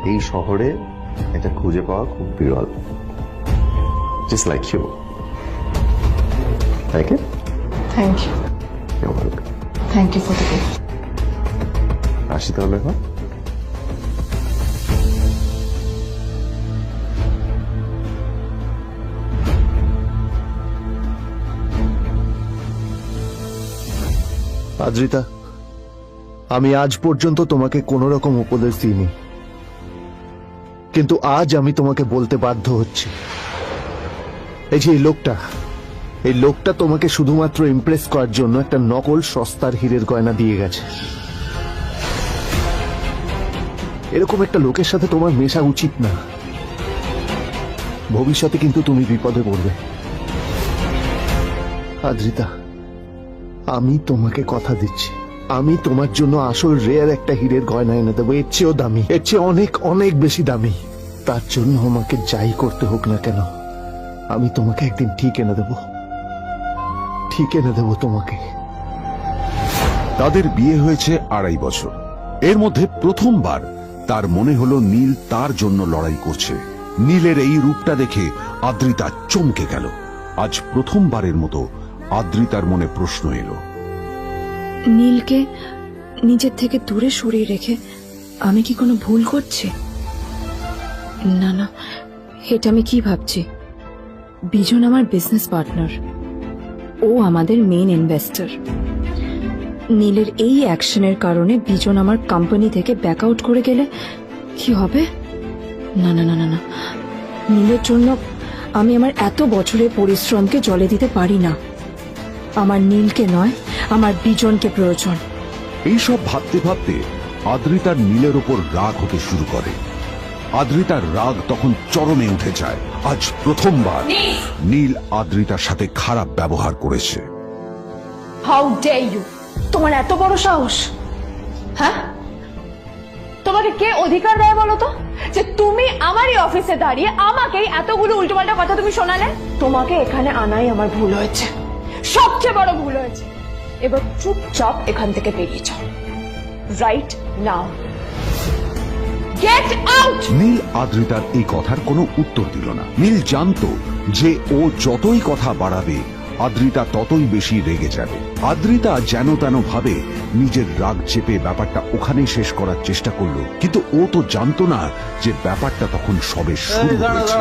S12: এই শহরে এটা খুঁজে পাওয়া খুব বিরল। Just like you. Like it?
S7: Thank you.
S12: You're welcome.
S7: Thank you for the gift.
S12: আসি তাহলে এখন।
S3: আদ্রিতা, আমি আজ পর্যন্ত তোমাকে কোনো রকম উপদেশ দিইনি, কিন্তু আজ আমি তোমাকে বলতে বাধ্য হচ্ছি। এই যে এই লোকটা তোমাকে শুধুমাত্র ইমপ্রেস করার জন্য একটা নকল সস্তার হীরের গয়না দিয়ে গেছে। এরকম একটা লোকের সাথে তোমার মেশা উচিত না। ভবিষ্যতে কিন্তু তুমি বিপদে পড়বে। আদ্রিতা, আমি তোমাকে কথা দিচ্ছি, আমি তোমার জন্য আসল রেয়ার একটা হীরের গয়না এনে দেবো, এর চেয়েও দামি, এর চেয়ে অনেক অনেক বেশি দামি। তার জন্য আমাকে যাই করতে হোক না কেন, আমি তোমাকে একদিন ঠিক এনে দেবো, ঠিক এনে দেবো তোমাকে।
S1: তাদের বিয়ে হয়েছে 2.5 বছর। এর মধ্যে প্রথমবার তার মনে হলো নীল তার জন্য লড়াই করছে। নীলের এই রূপটা দেখে আদ্রিতা চমকে গেল। আজ প্রথমবারের মতো আদ্রিতার মনে প্রশ্ন এলো,
S2: নীলকে নিজের থেকে দূরে সরিয়ে রেখে আমি কি কোনো ভুল করছি? না না, এটা আমি কি ভাবছি? বিজন আমার বিজনেস পার্টনার, ও আমাদের মেইন ইনভেস্টর। নীলের এই অ্যাকশনের কারণে বিজন আমার কোম্পানি থেকে ব্যাক আউট করে গেলে কি হবে? না না না না না, নীলের জন্য আমি আমার এত বছরের পরিশ্রমকে জলে দিতে পারি না। আমার নীলকে নয়, আমার বিজনকে প্রয়োজন।
S1: এইসব ভাবতে ভাবতে আদ্রিতার নীলের ওপর রাগ হতে শুরু করে। আদ্রিতার রাগ তখন চরমে উঠে যায়। আজ প্রথমবার নীল আদ্রিতার সাথে খারাপ ব্যবহার করেছে।
S2: How dare you! তোমার এত বড় সাহস! হ্যাঁ, তোমাকে কে অধিকার দেয় বলো তো যে তুমি আমারই অফিসে দাঁড়িয়ে আমাকেই এতগুলো উল্টোপাল্টা কথা তুমি শোনালে? তোমাকে এখানে আনাই আমার ভুল হয়েছে, সবচেয়ে বড় ভুল হয়েছে। এবার চুপচাপ এখান থেকে বেরিয়ে যাও, right now. Get out!
S1: Neel আদ্রিতার এই কথার কোনো উত্তর দিল না। নীল জানতো যে ও যতই কথা বাড়াবে আদ্রিতা ততই বেশি রেগে যাবে। আদ্রিতা যেন তেন ভাবে নিজের রাগ চেপে ব্যাপারটা ওখানেই শেষ করার চেষ্টা করলো, কিন্তু ও তো জানতো না যে ব্যাপারটা তখন সবে শুরু হয়েছে।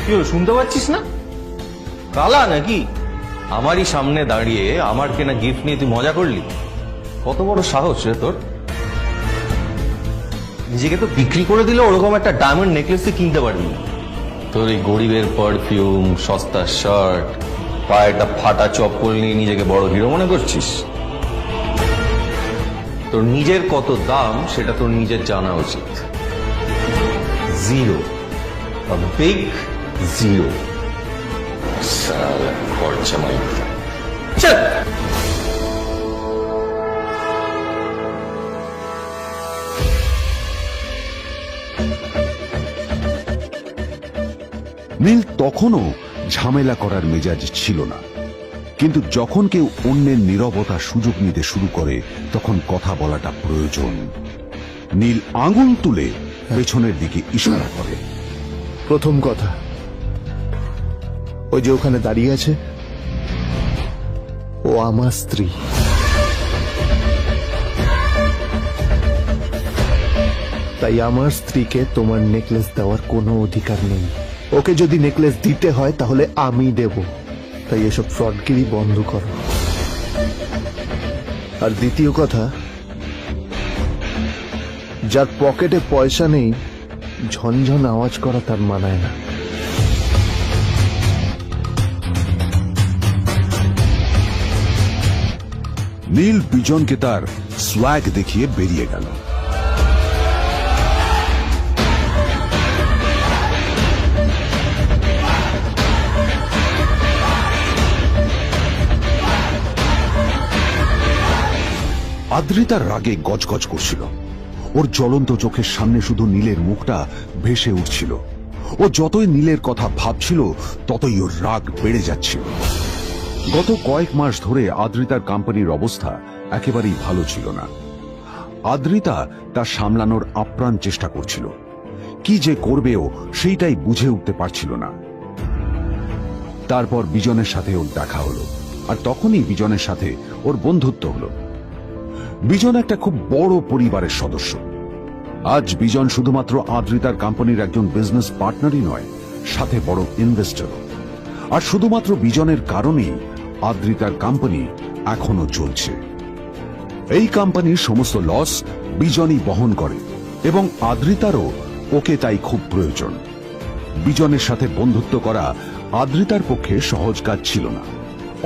S6: কি হলো, শুনতে পাচ্ছিস না? কালা নাকি? আমারই সামনে দাঁড়িয়ে আমার কেনা গিফট নিয়ে তুই মজা করলি? কত বড় সাহস রে তোর! নিজেকে তো বিক্রি করে দিলে ওরকম একটা ডায়মন্ড নেকলেস তুই কিনতে পারবি না। তোর এই গরিবের পারফিউম, সস্তা শার্ট, পায়ে একটা ফাটা চপ্পল নিয়ে নিজেকে বড় হিরো মনে করছিস? তোর নিজের কত দাম সেটা তোর নিজের জানা উচিত। Zero, big zero. খরচা মাই চল।
S1: নীল তখনও ঝামেলা করার মেজাজ ছিল না, কিন্তু যখন কেউ অন্যের নীরবতা সুযোগ নিতে শুরু করে তখন কথা বলাটা প্রয়োজন। নীল আঙুল তুলে পেছনের দিকে ইশারা করে।
S3: প্রথম কথা, ওই যে ওখানে দাঁড়িয়ে আছে, ও আমার স্ত্রী। তাই আমার স্ত্রীকে তোমার নেকলেস দেওয়ার কোনো অধিকার নেই। ওকে যদি নেকলেস দিতে হয় তাহলে আমি দেব। তাই এসব ফ্রডগিরি বন্ধ করো। আর দ্বিতীয় কথা, যার পকেটে পয়সা নেই ঝনঝন আওয়াজ করা তার মানায় না।
S1: নীল বিজনকে তার সোয়াগ দেখিয়ে বেরিয়ে গেল। আদ্রিতার রাগে গজগজ করছিল। ওর জ্বলন্ত চোখের সামনে শুধু নীলের মুখটা ভেসে উঠছিল। ও যতই নীলের কথা ভাবছিল ততই ওর রাগ বেড়ে যাচ্ছিল। গত কয়েক মাস ধরে আদ্রিতার কোম্পানির অবস্থা একেবারেই ভালো ছিল না। আদ্রিতা তা সামলানোর আপ্রাণ চেষ্টা করছিল। কি যে করবেও সেইটাই বুঝে উঠতে পারছিল না। তারপর বিজনের সাথে ওর দেখা হলো, আর তখনই বিজনের সাথে ওর বন্ধুত্ব হলো। বিজন একটা খুব বড় পরিবারের সদস্য। আজ বিজন শুধুমাত্র আদ্রিতার কোম্পানির একজন বিজনেস পার্টনারই নয়, সাথে বড় ইনভেস্টর। আর শুধুমাত্র বিজনের কারণেই আদ্রিতার কোম্পানি এখনো চলছে। এই কোম্পানির সমস্ত লস বিজনই বহন করে এবং আদ্রিতারও ওকে তাই খুব প্রয়োজন। বিজনের সাথে বন্ধুত্ব করা আদ্রিতার পক্ষে সহজ কাজ ছিল না।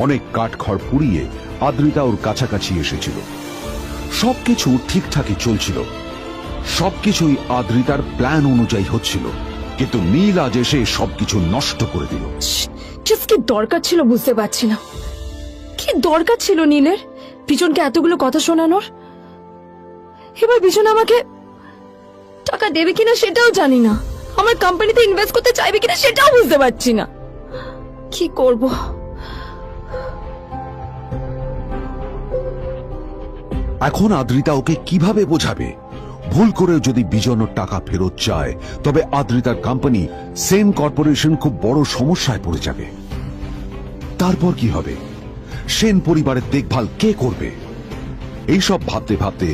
S1: অনেক কাঠখড় পুড়িয়ে আদ্রিতা ওর কাছাকাছি এসেছিল। সবকিছু ঠিকঠাকই চলছিল, সবকিছুই আদ্রিতার প্ল্যান অনুযায়ী হচ্ছিল, কিন্তু নীল আজ এসে সবকিছু নষ্ট করে দিল।
S2: জাস্ট কি দরকার ছিল বুঝতে পারছি না। কি দরকার ছিল নীলের বিজনকে এতগুলো কথা শোনানোর? এবার বিজন আমাকে টাকা দেবে কিনা সেটাও জানি না, আমার কোম্পানিতে ইনভেস্ট করতে চাইবে কিনা সেটাও বুঝতে পারছি না। কি করব?
S1: এখন আদ্রিতা ওকে কিভাবে বোঝাবে? ভুল করে যদি বিজন ওর টাকা ফেরত চায় তবে আদ্রিতার কোম্পানি সেন কর্পোরেশন খুব বড় সমস্যায় পড়ে যাবে। তারপর কি হবে? সেন পরিবারের দেখভাল কে করবে? এইসব ভাবতে ভাবতে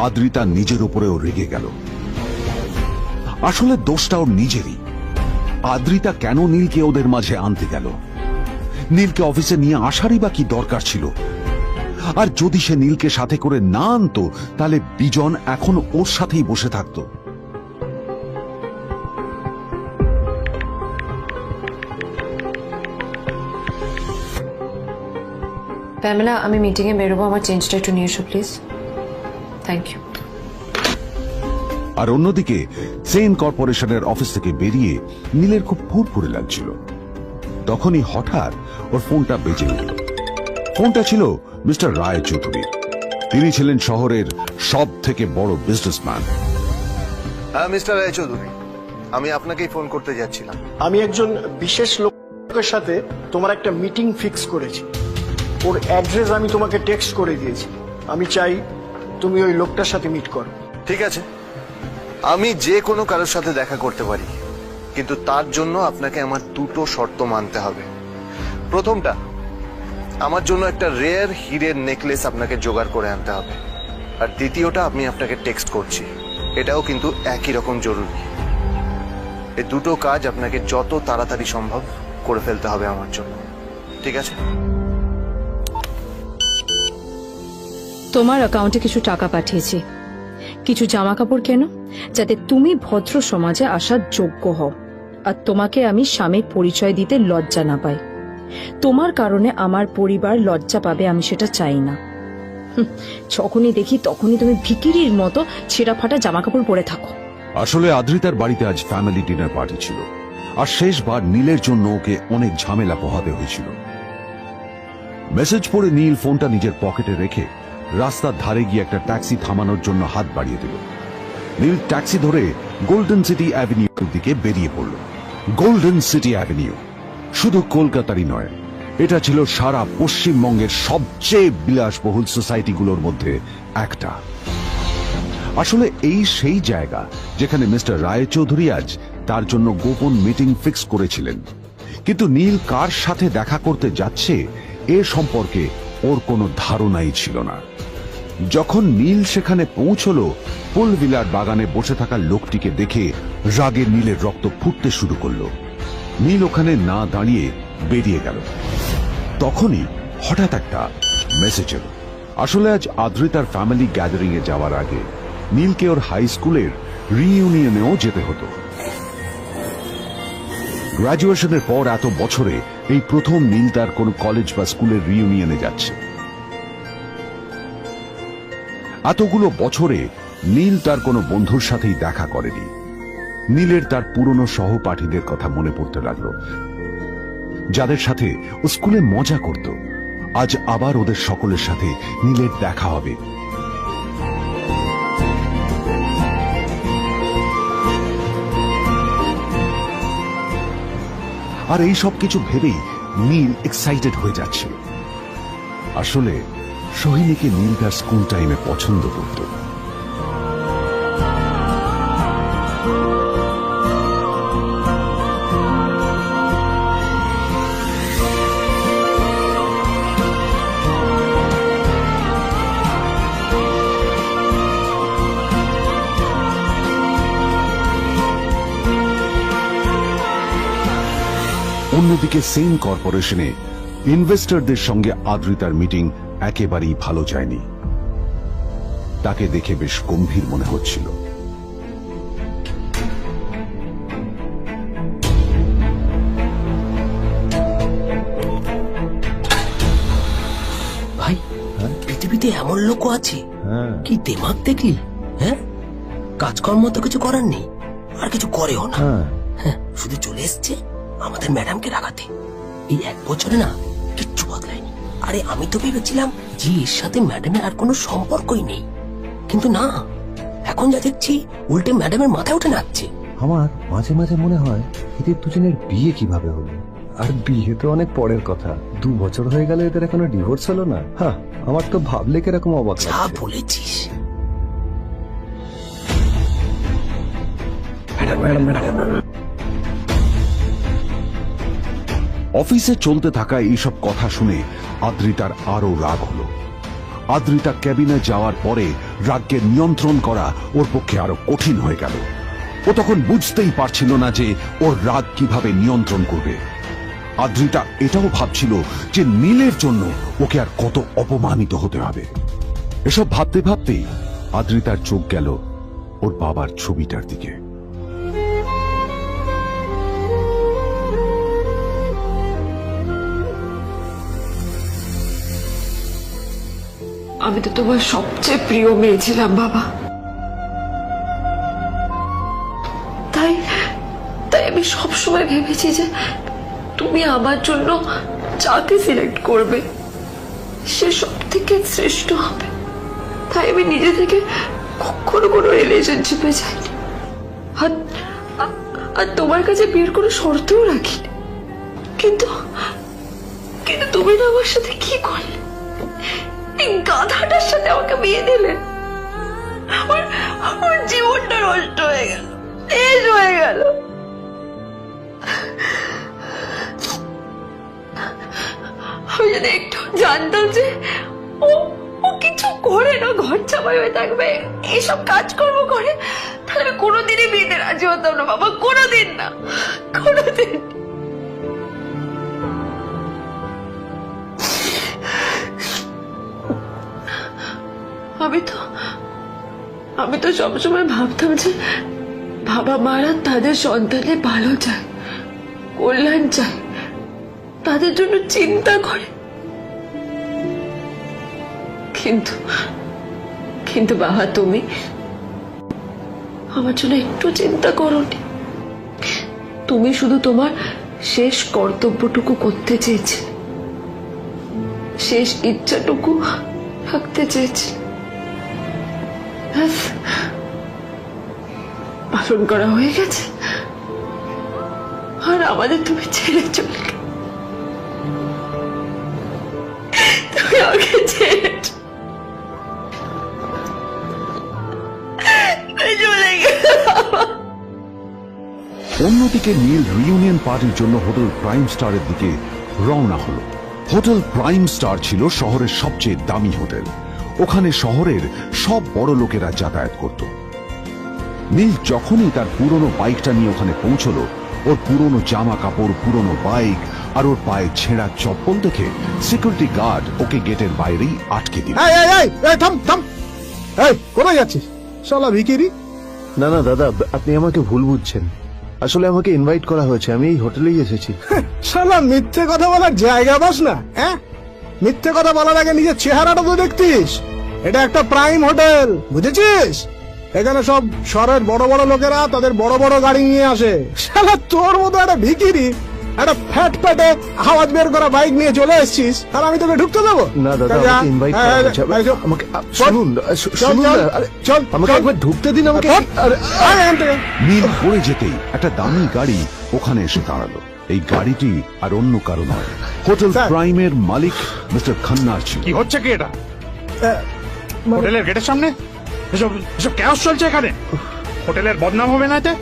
S1: আদ্রিতা নিজের উপরেও রেগে গেল। আসলে দোষটা ওর নিজেরই। আদ্রিতা কেন নীলকে ওদের মাঝে আনতে গেল? নীলকে অফিসে নিয়ে আসারই বা কি দরকার ছিল? আর যদি সে নীলকে সাথে করে না আনতো তাহলে বিজন এখন ওর সাথেই বসে থাকতো।
S7: প্যামেলা, আমি মিটিং এ বেরোবো, আমার চেঞ্জটা একটু নিয়ে এসো প্লিজ। Thank you.
S1: আর অন্যদিকে সেন কর্পোরেশনের অফিস থেকে বেরিয়ে নীলের খুব ফুরফুরে লাগছিল। তখনই হঠাৎ ওর ফোনটা বেজে উঠল। ফোনটা ছিল মিস্টার রায় চৌধুরী। তিনি ছিলেন শহরের সব থেকে বড় বিজনেসম্যান।
S3: হ্যাঁ মিস্টার রায়চৌধুরী, আমি আপনাকেই ফোন করতে যাচ্ছিলাম।
S8: আমি একজন বিশেষ লোকের সাথে তোমার একটা মিটিং ফিক্স করেছি। ওর অ্যাড্রেস আমি তোমাকে টেক্সট করে দিয়েছি। আমি চাই তুমি ওই লোকটার সাথে মিট করো।
S3: ঠিক আছে, আমি যে কোনো কারোর সাথে দেখা করতে পারি, কিন্তু তার জন্য আপনাকে আমার দুটো শর্ত মানতে হবে। প্রথমটা, আমার জন্য একটা রেয়ার হীরের নেকলেস আপনাকে জোগাড় করে আনতে হবে। আর দ্বিতীয়টা, আমি আপনাকে টেক্সট করছি, এটাও কিন্তু একই রকম জরুরি। এই দুটো কাজ আপনাকে যত তাড়াতাড়ি সম্ভব করে ফেলতে হবে আমার জন্য, ঠিক আছে?
S2: তোমার অ্যাকাউন্টে কিছু টাকা পাঠিয়েছি, কিছু জামা কাপড় কেন, যাতে তুমি ভদ্র সমাজে আসার যোগ্য হও আর তোমাকে আমি স্বামীর পরিচয় দিতে লজ্জা না পাই। তোমার কারণে আমার পরিবার লজ্জা পাবে, আমি সেটা চাই না। যখনই দেখি তখনই তুমি ভিখিরির মতো ছেঁড়া ফাটা জামা কাপড় পরে থাকো।
S1: আসলে আদ্রিতার বাড়িতে আজ ফ্যামিলি ডিনার পার্টি ছিল, আর শেষবার নীলের জন্য ওকে অনেক ঝামেলা পোহাতে হয়েছিল। মেসেজ পড়ে নীল ফোনটা নিজের পকেটে রেখে রাস্তার ধারে গিয়ে একটা ট্যাক্সি থামানোর জন্য হাত বাড়িয়ে দিল। নীল ট্যাক্সি ধরে গোল্ডেন সিটি অ্যাভিনিউর দিকে বেরিয়ে পড়ল। গোল্ডেন সিটি অ্যাভিনিউ শুধু কলকাতারই নয়, এটা ছিল সারা পশ্চিমবঙ্গের সবচেয়ে বিলাসবহুল সোসাইটিগুলোর মধ্যে একটা। আসলে এই সেই জায়গা যেখানে মিস্টার রায়চৌধুরী আজ তার জন্য গোপন মিটিং ফিক্স করেছিলেন। কিন্তু নীল কার সাথে দেখা করতে যাচ্ছে এ সম্পর্কে ওর কোনো ধারণাই ছিল না। যখন নীল সেখানে পৌঁছল, ফুলভিলার বাগানে বসে থাকা লোকটিকে দেখে রাগে নীলের রক্ত ফুটতে শুরু করলো। নীল ওখানে না দাঁড়িয়ে বেরিয়ে গেল। তখনই হঠাৎ একটা মেসেজ এলো। আসলে আজ আদ্রিতার ফ্যামিলি গ্যাদারিং এ যাওয়ার আগে নীলকে ওর হাই স্কুলের রিইউনিয়নেও যেতে হতো। গ্রাজুয়েশনের পর এত বছরে এই প্রথম নীল তার কোন কলেজ বা স্কুলের রিইউনিয়নে যাচ্ছে। এতগুলো বছরে নীল তার কোনো বন্ধুর সাথেই দেখা করেনি। নীলের তার পুরনো সহপাঠীদের কথা মনে পড়তে লাগলো, যাদের সাথে ও স্কুলে মজা করত। আজ আবার ওদের সকলের সাথে নীলের দেখা হবে। আর এই সব কিছু ভেবেই নীল এক্সাইটেড হয়ে যাচ্ছে। আসলে সোহিনীকে নীল তার স্কুল টাইমে পছন্দ করত। অন্যদিকে সেন কর্পোরেশনে ইনভেস্টরদের সঙ্গে আদ্রিতার মিটিং একেবারেই ভালো যায়নি। তাকে দেখে বেশ গম্ভীর মনে হচ্ছিল।
S9: ভাই পৃথিবীতে এমন লোক আছে কি দেমাগ দেখলি? হ্যাঁ, কাজকর্ম তো কিছু করার নেই, আর কিছু করেও না। হ্যাঁ, শুধু চলে এসছে আমাদের ম্যাডামকে রাখাতে। এই 1 বছরে না কিচ্ছু বদলায়নি। আরে আমি তো ভেবেছিলাম যে এর সাথে ম্যাডামের আর কোনো সম্পর্কই নেই, কিন্তু না, এখন যা দেখছি উল্টে ম্যাডামের মাথায় উঠে নাচছে।
S10: আমার মাঝে মাঝে মনে হয় এদের দুজনের বিয়ে কিভাবে হলো। আর বিয়ে তো অনেক পরের কথা, 2 বছর হয়ে গেলে এদের এখনো ডিভোর্স হলো না। হ্যাঁ, আমার তো ভাবলে কিরকম অবাক
S9: যা
S10: লাগছে।
S9: বলেছিস।
S1: অফিসে চলতে থাকা এইসব কথা শুনে আদ্রিতার আরো রাগ হলো। আদ্রিতা ক্যাবিনে যাওয়ার পরে রাগকে নিয়ন্ত্রণ করা ওর পক্ষে আরো কঠিন হয়ে গেল। ও তখন বুঝতেই পারছিল না যে ওর রাগ কিভাবে নিয়ন্ত্রণ করবে। আদ্রিতা এটাও ভাবছিল যে নীলের জন্য ওকে আর কত অপমানিত হতে হবে। এসব ভাবতে ভাবতেই আদ্রিতার চোখ গেল ওর বাবার ছবিটার দিকে।
S7: আমি তো তোমার সবচেয়ে প্রিয় মেয়ে ছিলাম বাবা। তাই তাই আমি সবসময় ভেবেছি যে তুমি আমার জন্য যাকে সিলেক্ট করবে সে সব থেকে শ্রেষ্ঠ হবে। তাই আমি নিজে থেকে কখনো কোনো রিলেশনশিপে যাইনি, আর তোমার কাছে বিয়ের কোনো শর্তও রাখিনি। কিন্তু কিন্তু তুমি না আমার সাথে কি করলে? এই গাধাটার সাথে আমাকে বিয়ে দিলে। আমার জীবনটা নষ্ট হয়ে গেল, শেষ হয়ে গেল। আমি যদি একটু জানতাম যে ও কিছু করে না, ঘর চাপাই হয়ে থাকবে, এইসব কাজকর্ম করে, তাহলে আমি কোনোদিনই বিয়েতে রাজি হতাম না বাবা, কোনোদিন না, কোনোদিন। আমি তো সবসময় ভাবতাম যে বাবা মারা তাদের সন্তানের ভালো চায়, কল্যাণ চায়, তাদের জন্য চিন্তা করে। কিন্তু বাবা, তুমি আমার জন্য একটু চিন্তা করোনি। তুমি শুধু তোমার শেষ কর্তব্যটুকু করতে চেয়েছিলে, শেষ ইচ্ছাটুকু থাকতে চেয়েছিলে। পালন করা হয়ে গেছে, আর আমাদের তুমি ছেড়ে চলে গেলে। তুমি আমাকে ছেড়ে চলে গেলে।
S1: অন্যদিকে নীল রিউনিয়ন পার্টির জন্য হোটেল প্রাইম স্টারের দিকে রওনা হলো। হোটেল প্রাইম স্টার ছিল শহরের সবচেয়ে দামি হোটেল। ওখানে শহরের সব বড় লোকেরা যাতায়াত করত। নীল যখনই তার পুরনো বাইকটা নিয়ে ওখানে পৌঁছলো, ওর পুরনো জামা কাপড়, পুরনো বাইক আর ওর পায়ে ছেঁড়া চপ্পল দেখে সিকিউরিটি গার্ড ওকে গেটের বাইরেই আটকে দিল।
S8: কোথায় যাচ্ছিস শালা ভিকিরি?
S3: না না দাদা, আপনি আমাকে ভুল বুঝছেন। আসলে আমাকে ইনভাইট করা হয়েছে, আমি এই হোটেলেই এসেছি।
S8: শালা মিথ্যে কথা বলার জায়গা বাস না। হ্যাঁ, মিথ্যে কথা বলার আগে নিজের চেহারাটা তো দেখতিস। এটা একটা প্রাইম হোটেল, বুঝেছিস? এখানে সব শহরের বড় বড় লোকেরা তাদের বড় বড় গাড়ি নিয়ে আসে। শালা তোর মতো একটা ভিকিরি একটা ফ্যাট প্যাটে আওয়াজ বের করা বাইক নিয়ে চলে এসেছিস, আর আমি তোকে ঢুকতে দেবো
S3: না দাদা? আমাকে ইনভাইট করা হয়েছে। আমাকে শুনুন, চল আমাকে একবার ঢুকতে দিন আমাকে।
S1: নীল পড়ে যেতেই একটা দামি গাড়ি ওখানে এসে দাঁড়ালো। এই গাড়িটি আর অন্য কারো নয়, হোটেল প্রাইমের মালিক মিস্টার খান্নার ছিল।
S11: কি হচ্ছে কি এটা? হোটেলের গেটের সামনে এসব ক্যাশ চলছে এখানে। হোটেলের বদনাম হবে না এতে?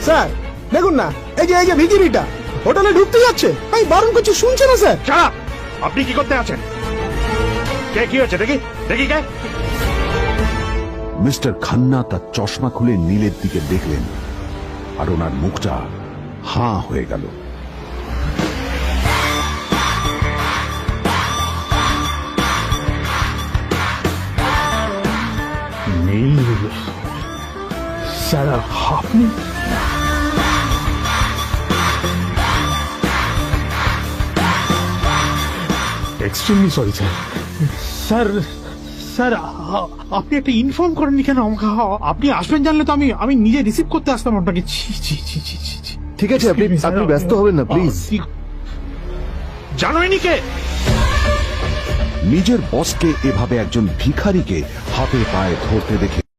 S8: স্যার দেখুন না, এই যে ভিকিরিটা হোটেলে ঢুকতে যাচ্ছে, আমি বারণ করছি, শুনছে না স্যার?
S11: আপনি কি করতে আছেন? কে কি হচ্ছে দেখি দেখি কে?
S1: মিস্টার খান্না তার চশমা খুলে নীলের দিকে দেখলেন, আর ওনার মুখটা হাঁ হয়ে গেল।
S11: স্যার আপনি extremely sorry sir sir sir আপনি একটা ইনফর্ম করেননি কেন আমাকে? আপনি আসবেন জানলে তো আমি নিজে রিসিভ করতে আসতাম আপনাকে। ছি ছি ছি ছি ছি ছি।
S3: ঠিক আছে, আপনি আপনি ব্যস্ত হবেন না প্লিজ।
S11: জানোইনি কে?
S1: নিজের বসকে এভাবে একজন ভিখারিকে হাতে পায়ে ধরতে দেখে